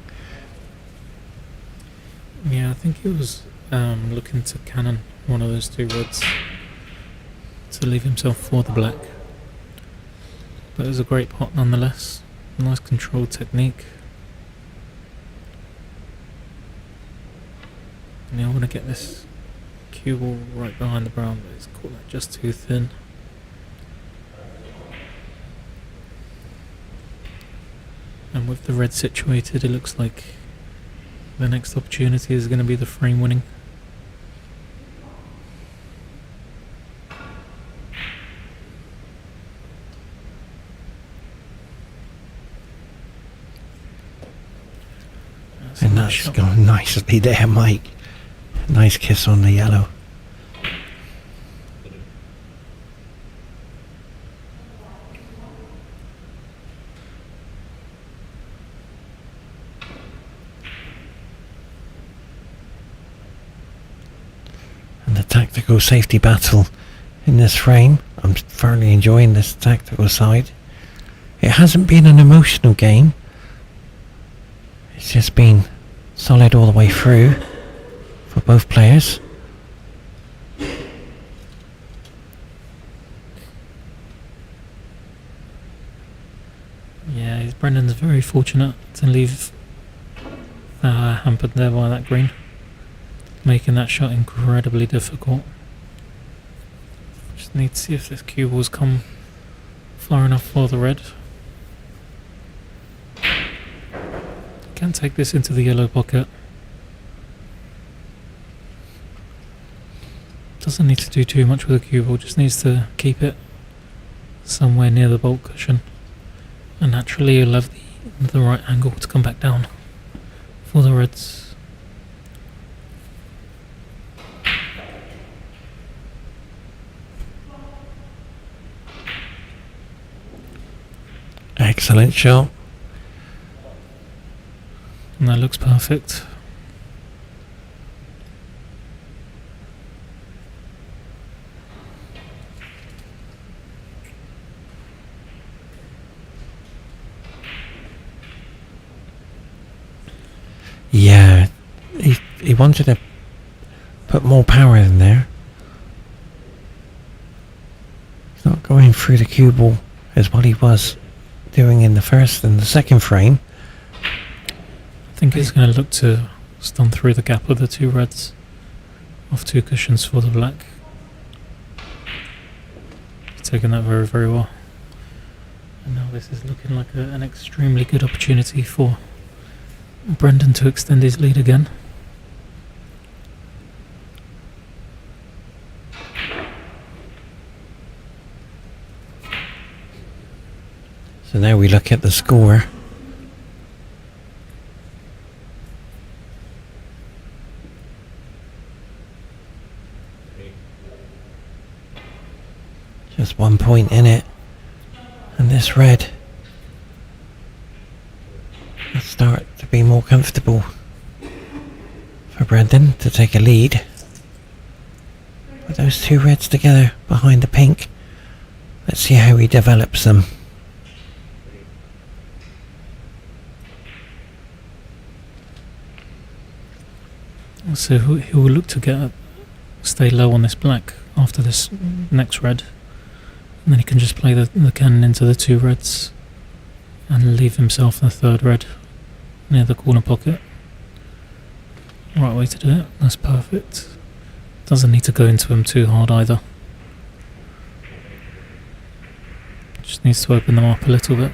Yeah, I think he was looking to cannon one of those two reds to leave himself for the black. But it was a great pot nonetheless. Nice control technique. And I want to get this cue ball right behind the brown, but it's caught that just too thin. And with the red situated, it looks like the next opportunity is going to be the frame winning. And that's gone nicely there, Mike. Nice kiss on the yellow. And the tactical safety battle in this frame I'm thoroughly enjoying this tactical side. It hasn't been an emotional game. It's just been solid all the way through for both players. Yeah, Brendan's very fortunate to leave hampered there by that green, making that shot incredibly difficult. Just need to see if this cue ball's come far enough for the red. Can take this into the yellow pocket. Doesn't need to do too much with the cue ball, just needs to keep it somewhere near the bolt cushion. And naturally you'll have the right angle to come back down for the reds. Excellent shot. And that looks perfect. Yeah, he wanted to put more power in there. He's not going through the cue ball as what he was doing in the first and the second frame. I think he's going to look to stun through the gap of the two reds off two cushions for the black. He's taken that very, very well. And now this is looking like an extremely good opportunity for Brendan to extend his lead again. So now we look at the score. Just 1 point in it. And this red will start to be more comfortable for Brendan to take a lead. With those two reds together behind the pink, let's see how he develops them. So he will look to stay low on this black after this next red, and then he can just play the cannon into the two reds and leave himself the third red near the corner pocket. Right way to do it, that's perfect. Doesn't need to go into him too hard either. Just needs to open them up a little bit.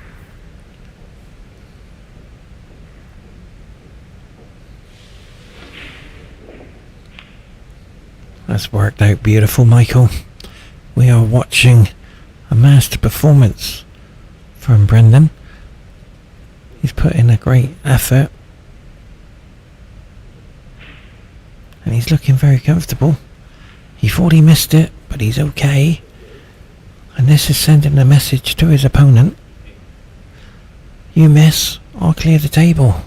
That's worked out beautiful, Michael. We are watching a master performance from Brendan. He's put in a great effort. And he's looking very comfortable. He thought he missed it, but he's okay. And this is sending a message to his opponent. You miss, I'll clear the table.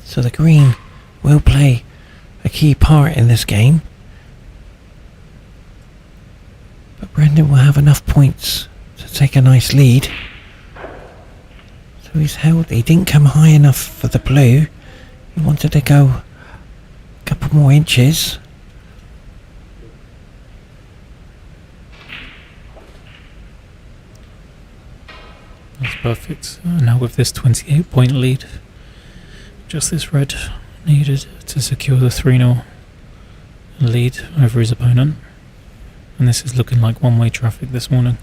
So the green will play a key part in this game. But Brendan will have enough points to take a nice lead. So he's held, he didn't come high enough for the blue. He wanted to go a couple more inches. That's perfect. Now with this 28-point lead, just this red needed to secure the 3-0 lead over his opponent. And this is looking like one-way traffic this morning.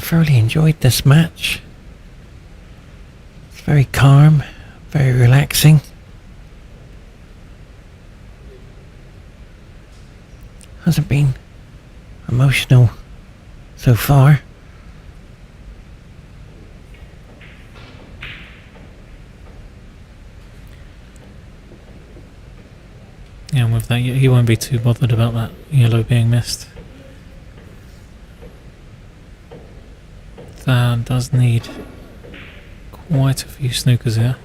I've thoroughly enjoyed this match. It's very calm, very relaxing. Hasn't been emotional so far. Yeah, and with that, he won't be too bothered about that yellow being missed. That does need quite a few snookers here.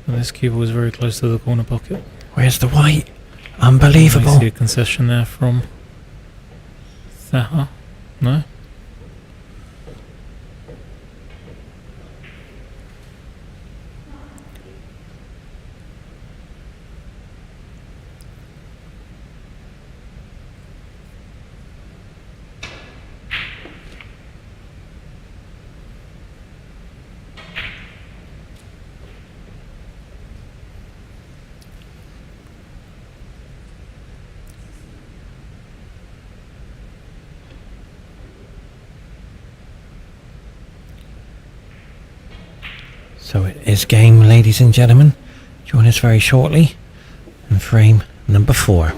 And this cue ball is very close to the corner pocket. Where's the white? Unbelievable. I see a concession there from THAHA. No? So it is game, ladies and gentlemen. Join us very shortly in frame number 4.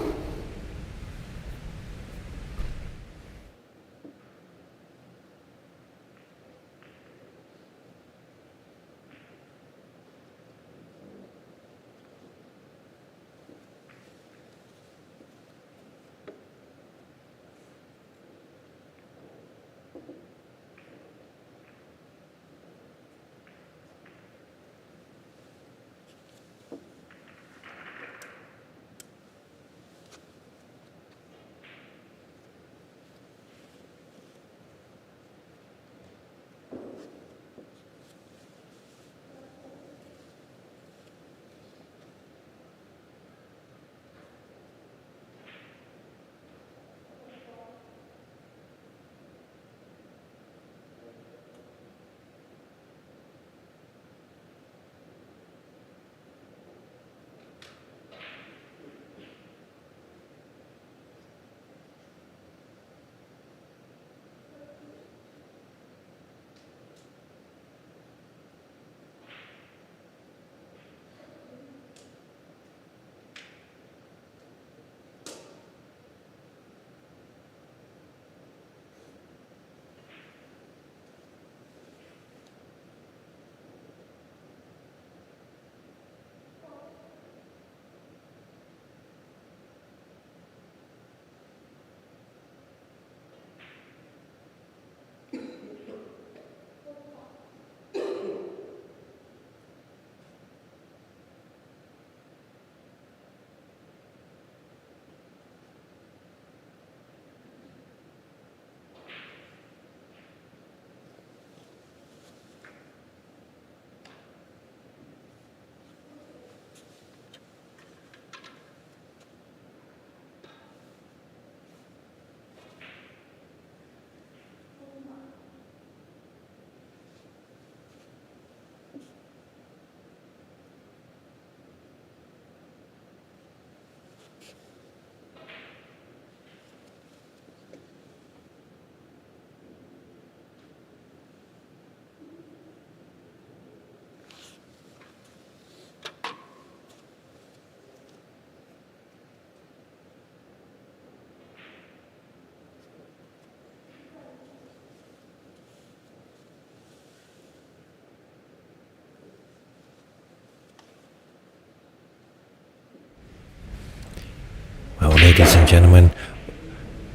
Well, ladies and gentlemen,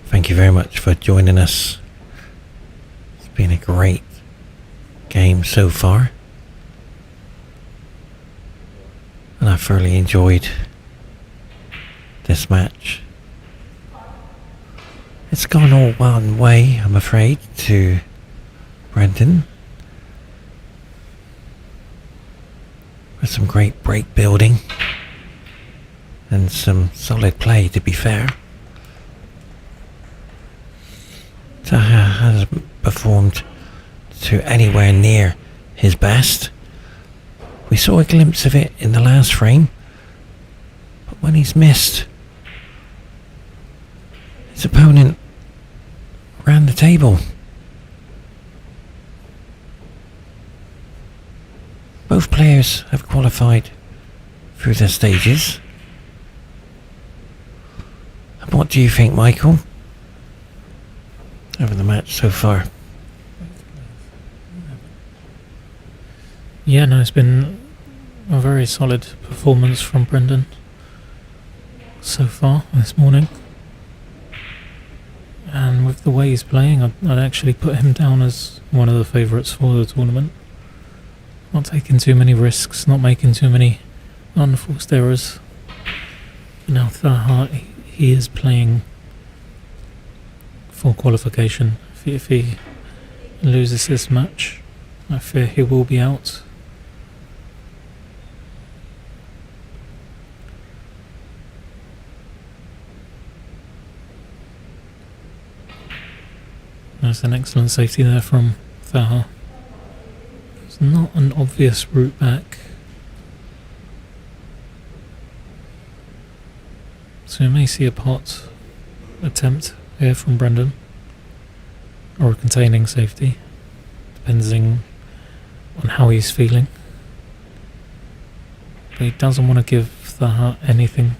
thank you very much for joining us. It's been a great game so far, and I thoroughly enjoyed this match. It's gone all one way, I'm afraid, to Brendan, with some great break building and some solid play, to be fair. THAHA hasn't performed to anywhere near his best. We saw a glimpse of it in the last frame, but when he's missed, his opponent ran the table. Both players have qualified through their stages. And what do you think, Michael, over the match so far? Yeah, no, it's been a very solid performance from Brendan so far this morning. And with the way he's playing, I'd actually put him down as one of the favourites for the tournament. Not taking too many risks, not making too many unforced errors. Now THAHA, he is playing for qualification. If he loses this match, I fear he will be out. There's an excellent safety there from THAHA. It's not an obvious route back. So we may see a pot attempt here from Brendan. Or a containing safety. Depending on how he's feeling. But he doesn't want to give THAHA anything.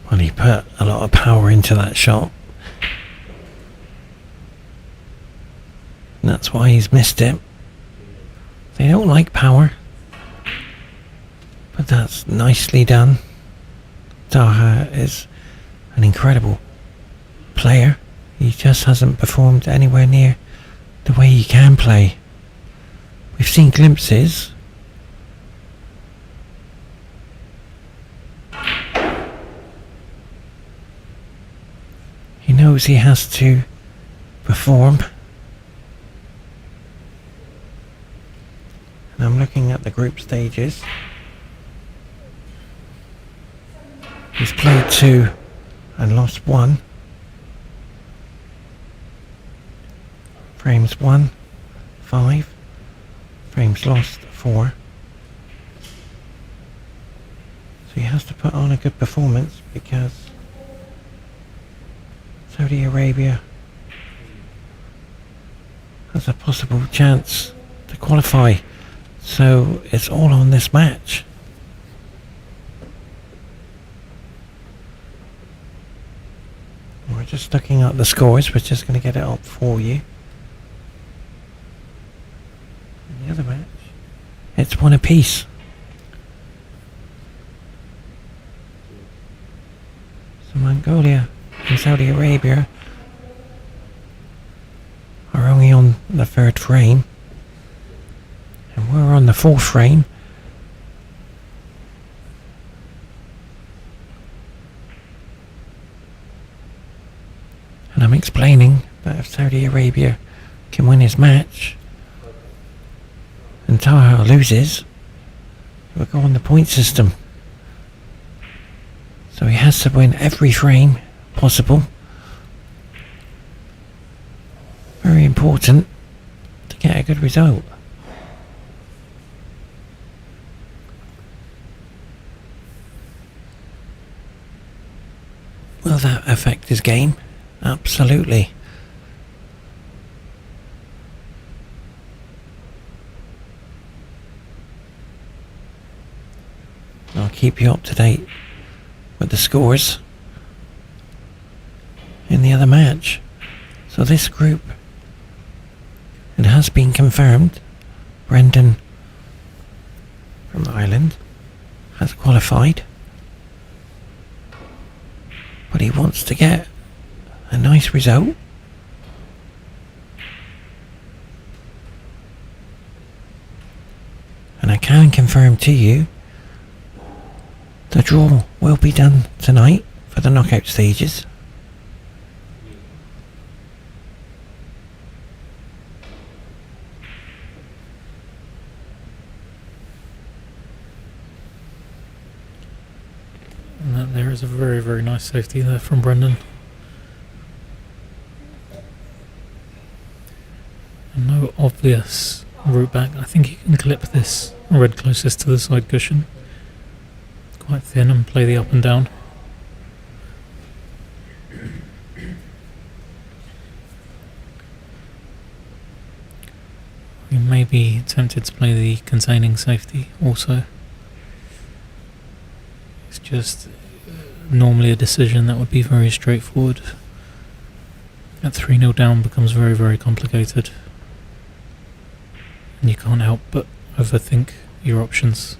Well, he put a lot of power into that shot. And that's why he's missed it. They don't like power. But that's nicely done. THAHA is an incredible player. He just hasn't performed anywhere near the way he can play. We've seen glimpses. He knows he has to perform. And I'm looking at the group stages. He's played 2 and lost 1. Frames 1, 5. Frames lost 4. So he has to put on a good performance because Saudi Arabia has a possible chance to qualify. So it's all on this match. We're just looking at the scores. We're just going to get it up for you. And the other match, it's 1 apiece. So Mongolia and Saudi Arabia are only on the 3rd frame. And we're on the 4th frame. And I'm explaining that if Saudi Arabia can win his match and THAHA loses, we'll go on the point system. So he has to win every frame possible. Very important to get a good result. Will that affect his game? Absolutely. I'll keep you up to date with the scores in the other match. So this group, it has been confirmed. Brendan from Ireland has qualified. But he wants to get a nice result. And I can confirm to you the draw will be done tonight for the knockout stages. there is a very, very nice safety there from Brendan. And no obvious route back. I think you can clip this red closest to the side cushion. It's quite thin, and play the up and down. You may be tempted to play the containing safety also. It's just normally a decision that would be very straightforward. At 3-0 down becomes very, very complicated. And you can't help but overthink your options.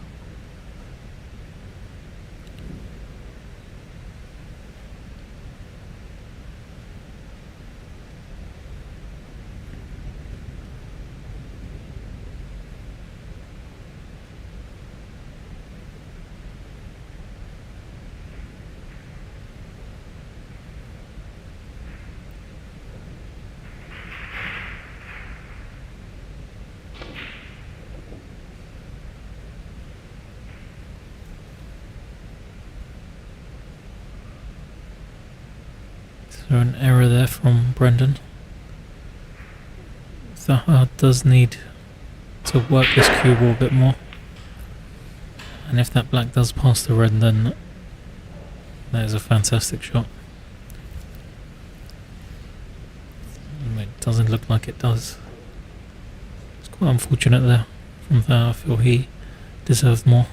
So an error there from Brendan. THAHA does need to work this cue ball a bit more. And if that black does pass the red, then that is a fantastic shot. It doesn't look like it does. It's quite unfortunate there from THAHA. I feel he deserved more.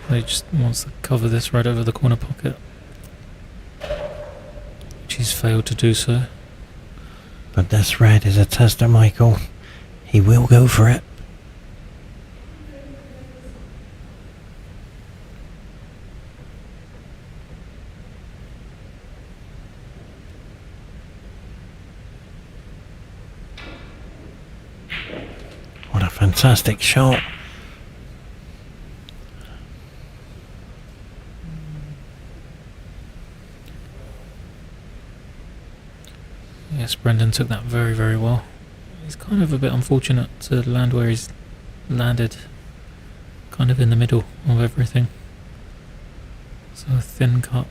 He just wants to cover this right over the corner pocket. He's failed to do so. But this red is a tester, Michael. He will go for it. What a fantastic shot. Yes, Brendan took that very, very well. He's kind of a bit unfortunate to land where he's landed, kind of in the middle of everything. So a thin cut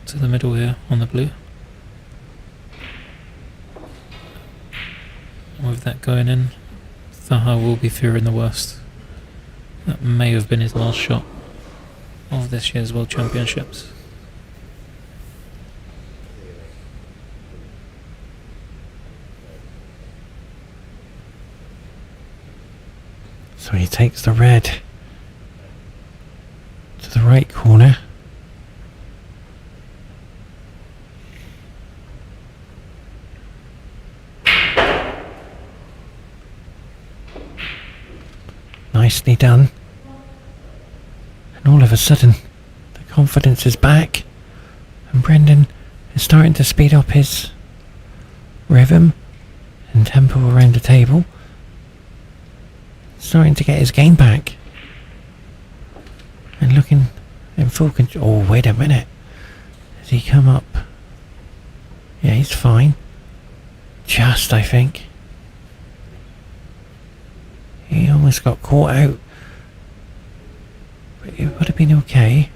to the middle here on the blue. And with that going in, THAHA will be fearing the worst. That may have been his last shot of this year's World Championships. So he takes the red to the right corner. Nicely done. And all of a sudden, the confidence is back. And Brendan is starting to speed up his rhythm and tempo around the table. Starting to get his game back. And looking in full control. Oh, wait a minute. Has he come up? Yeah, he's fine. Just, I think. He almost got caught out. But it would have been okay.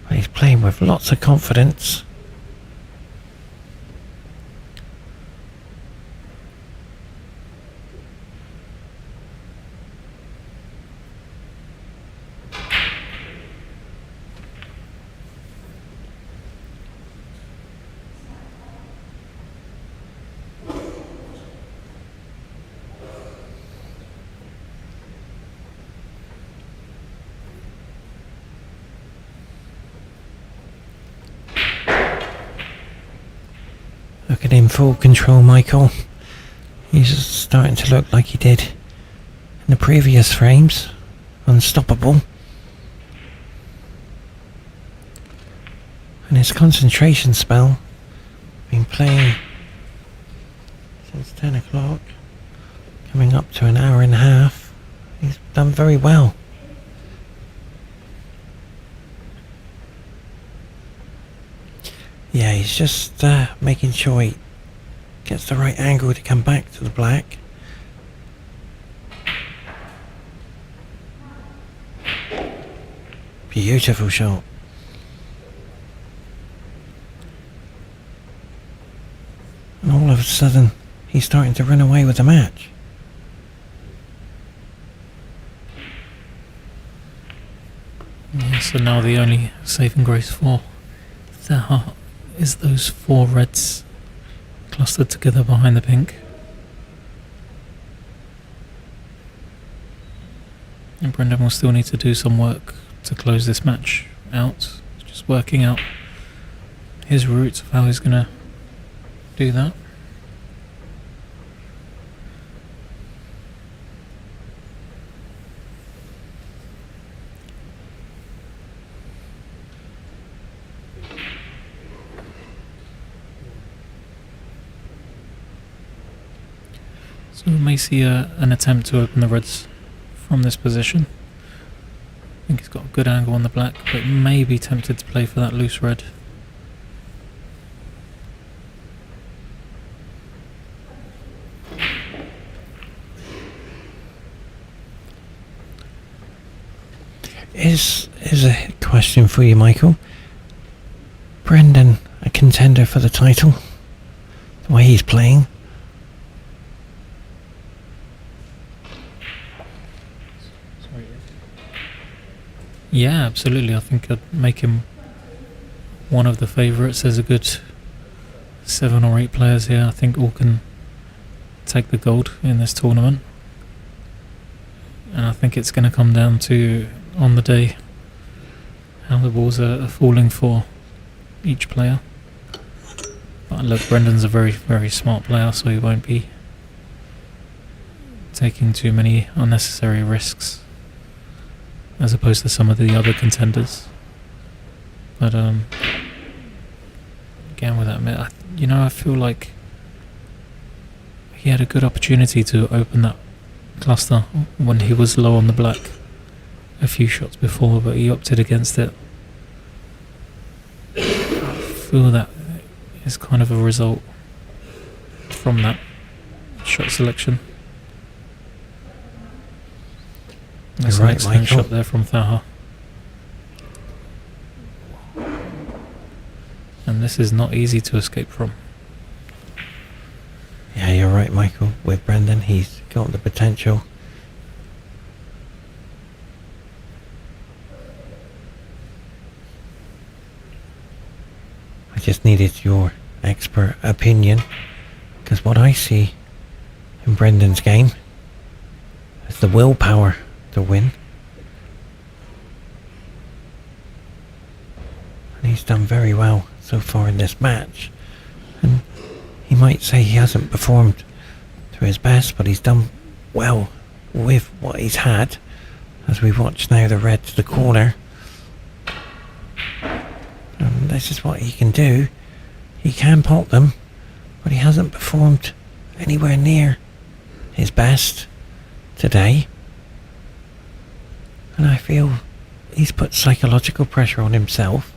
But he's playing with lots of confidence. Looking in full control, Michael. He's starting to look like he did in the previous frames. Unstoppable. And his concentration spell, been playing since 10 o'clock, coming up to an hour and a half. He's done very well. Yeah, he's just making sure he gets the right angle to come back to the black. Beautiful shot. And all of a sudden, he's starting to run away with the match. Yeah, so now the only saving grace for THAHA is those 4 reds clustered together behind the pink. And Brendan will still need to do some work to close this match out. Just working out his routes of how he's going to do that. So we may see an attempt to open the reds from this position. I think he's got a good angle on the black, but may be tempted to play for that loose red. Is a question for you, Michael. Brendan a contender for the title? The way he's playing? Yeah, absolutely. I think I'd make him one of the favourites. There's a good 7 or 8 players here. I think all can take the gold in this tournament. And I think it's going to come down to, on the day, how the balls are falling for each player. But look, Brendan's a very, very smart player, so he won't be taking too many unnecessary risks, as opposed to some of the other contenders. But again, with that, I feel like he had a good opportunity to open that cluster when he was low on the black a few shots before, but he opted against it. I feel that is kind of a result from that shot selection. That's You're an right, excellent Michael. shot there from THAHA. And this is not easy to escape from. Yeah, you're right, Michael. With Brendan, he's got the potential. I just needed your expert opinion, because what I see in Brendan's game is the willpower to win. And he's done very well so far in this match. And he might say he hasn't performed to his best, but he's done well with what he's had. As we watch now the red to the corner. And this is what he can do. He can pot them, but he hasn't performed anywhere near his best today. And I feel he's put psychological pressure on himself,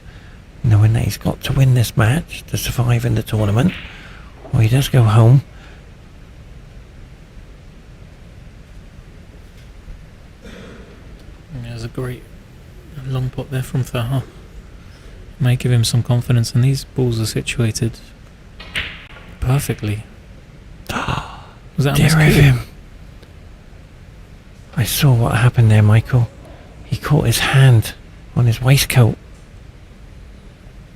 knowing that he's got to win this match to survive in the tournament, or he does go home. There's a great long pot there from THAHA. May give him some confidence, and these balls are situated perfectly. Was that a Dear of miscue? him. I saw what happened there, Michael. He caught his hand on his waistcoat.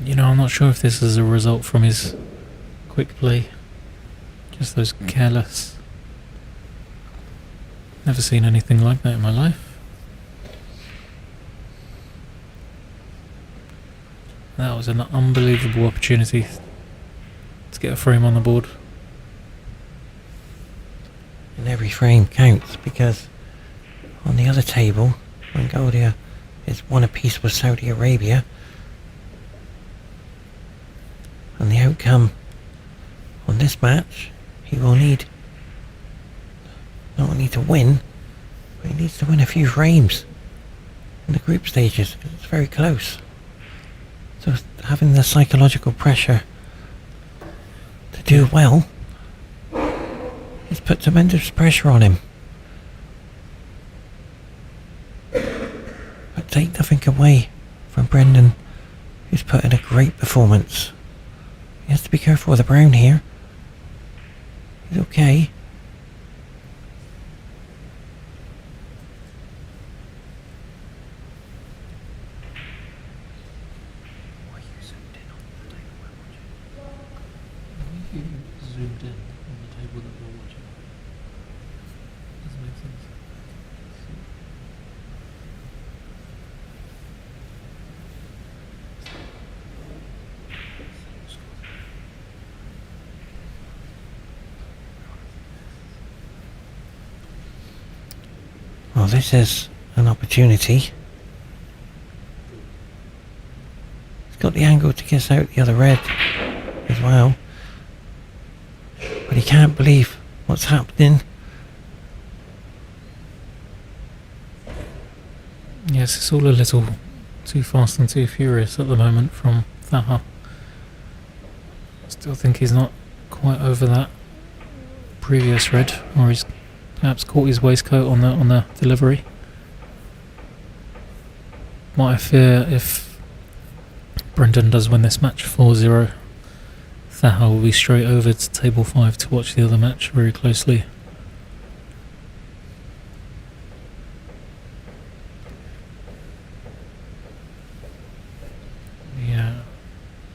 I'm not sure if this is a result from his quick play. Just those careless. Never seen anything like that in my life. That was an unbelievable opportunity to get a frame on the board. And every frame counts, because on the other table, Mongolia is one apiece with Saudi Arabia. And the outcome on this match, he will need not only to win, but he needs to win a few frames in the group stages, because it's very close. So having the psychological pressure to do well, it's put tremendous pressure on him. But take nothing away And Brendan, who's put in a great performance. He has to be careful with the brown here. He's okay. Zoomed in on the table that we're watching. Does it make sense? Well, this is an opportunity. He's got the angle to kiss out the other red as well. But he can't believe what's happening. Yes, it's all a little too fast and too furious at the moment from THAHA. I still think he's not quite over that previous red, or he's perhaps caught his waistcoat on the delivery. What I fear, if Brendan does win this match 4-0, THAHA will be straight over to table 5 to watch the other match very closely.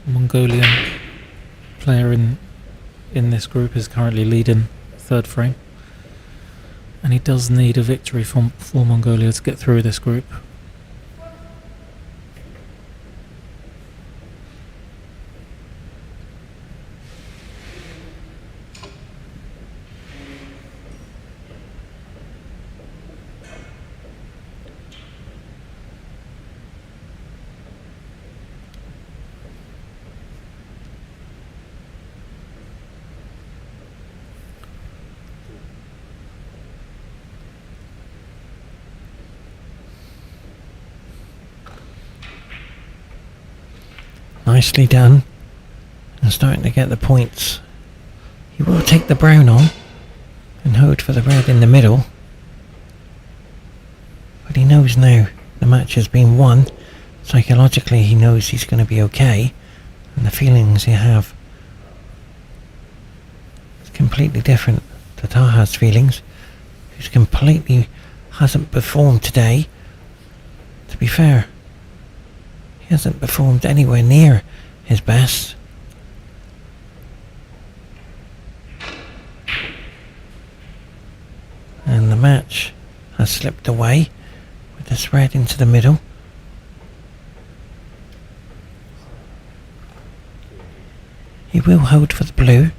The Mongolian player in this group is currently leading third frame, and he does need a victory for Mongolia to get through this group. Nicely done. And starting to get the points. He will take the brown on and hold for the red in the middle. But he knows now the match has been won. Psychologically he knows he's going to be okay. And the feelings you have is completely different to THAHA's feelings, who's completely hasn't performed today. To be fair, he hasn't performed anywhere near his best. And the match has slipped away with this red into the middle. He will hold for the blue.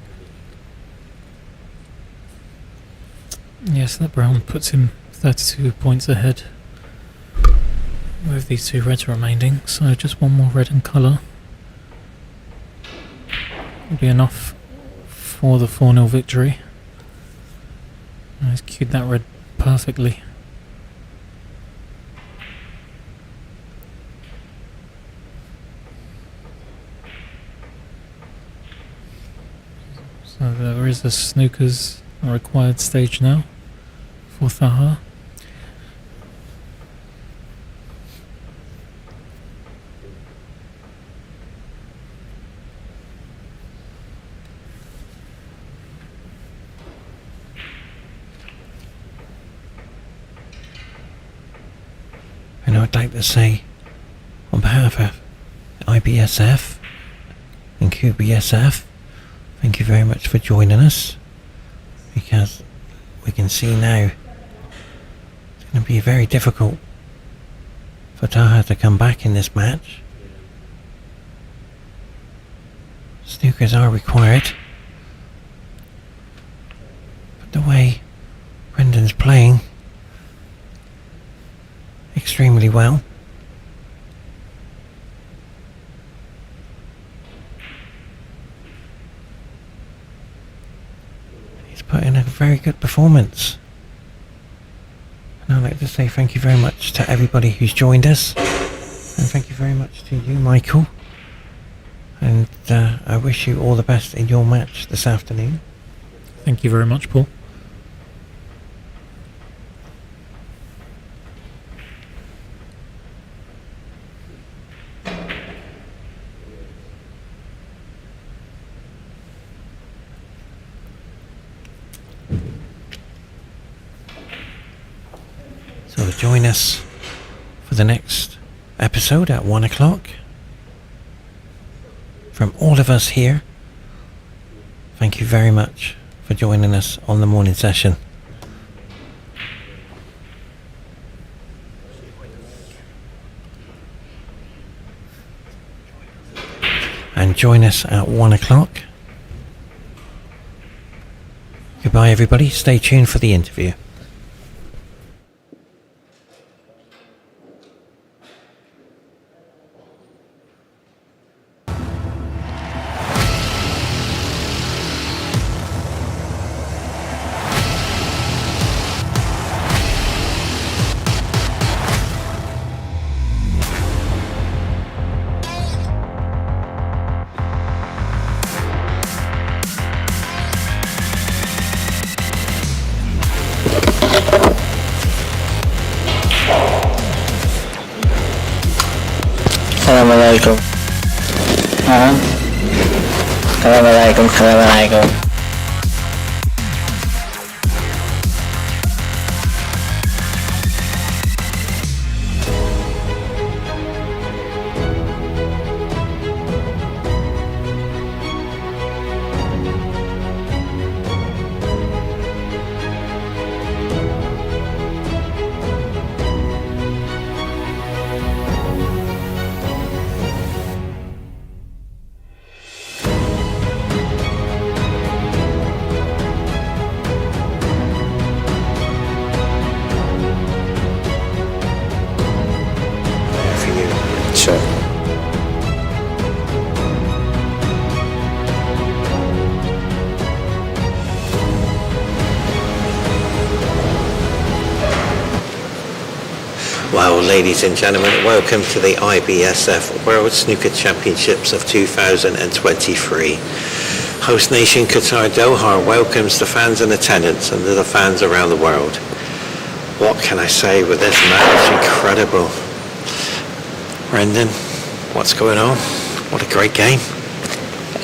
Yes, that brown puts him 32 points ahead with these two reds remaining, so just one more red in colour will be enough for the 4-0 victory. And he's cued that red perfectly. So there is a snookers required stage now for THAHA. And I'd like to say, on behalf of IBSF and QBSF, thank you very much for joining us, because we can see now it's going to be very difficult for THAHA to come back in this match. Snookers are required, but the way Brendan's playing extremely well. He's put in a very good performance. And I'd like to say thank you very much to everybody who's joined us. And thank you very much to you, Michael. And I wish you all the best in your match this afternoon. Thank you very much, Paul. So join us for the next episode at 1 o'clock. From all of us here, thank you very much for joining us on the morning session. And join us at 1 o'clock. Goodbye everybody, stay tuned for the interview. Assalamualaikum. Assalamualaikum. Sure. Well, ladies and gentlemen, welcome to the IBSF World Snooker Championships of 2023. Host nation Qatar Doha welcomes the fans in attendance and the fans around the world. What can I say with this match? Incredible. Brendan, what's going on? What a great game.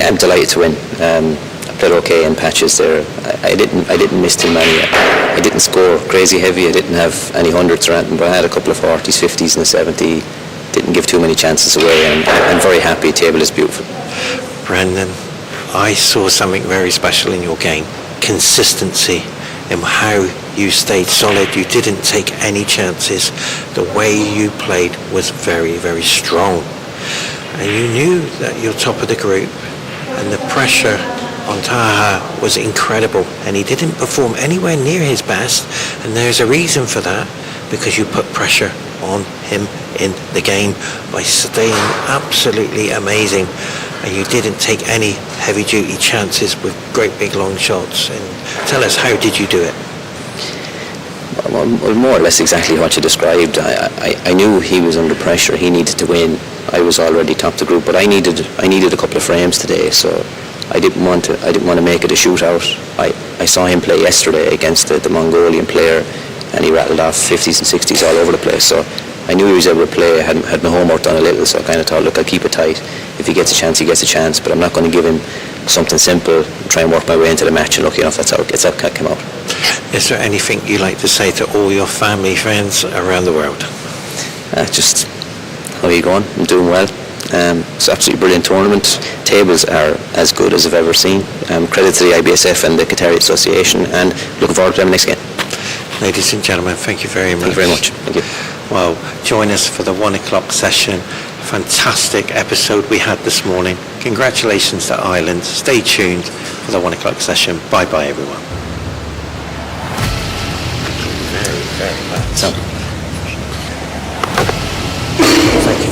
I'm delighted to win. I played okay in patches there. I didn't miss too many. I didn't score crazy heavy. I didn't have any hundreds or anything, but I had a couple of 40s, 50s and a 70. Didn't give too many chances away, and I'm very happy. Table is beautiful. Brendan, I saw something very special in your game. Consistency in how you stayed solid. You didn't take any chances. The way you played was very, very strong. And you knew that you're top of the group, and the pressure on THAHA was incredible, and he didn't perform anywhere near his best, and there's a reason for that, because you put pressure on him in the game by staying absolutely amazing, and you didn't take any heavy duty chances with great big long shots. And tell us, how did you do it? Well, more or less exactly what you described. I knew he was under pressure. He needed to win. I was already top of the group, but I needed a couple of frames today, so I didn't want to make it a shootout. I saw him play yesterday against the Mongolian player, and he rattled off 50s and 60s all over the place. So I knew he was able to play. I had my homework done a little, so I kind of thought, look, I'll keep it tight. If he gets a chance, he gets a chance, but I'm not going to give him something simple, try and work my way into the match, and lucky enough, that's how it came out. Is there anything you like to say to all your family, friends around the world? Just, how are you going? I'm doing well. It's an absolutely brilliant tournament. Tables are as good as I've ever seen. Credit to the IBSF and the Qatari Association, and looking forward to them next game. Ladies and gentlemen, thank you very much. Thank you very much. Thank you. Well, join us for the 1 o'clock session. Fantastic episode we had this morning. Congratulations to Ireland. Stay tuned for the 1 o'clock session. Bye-bye, everyone. Very, very much. So. Thank you.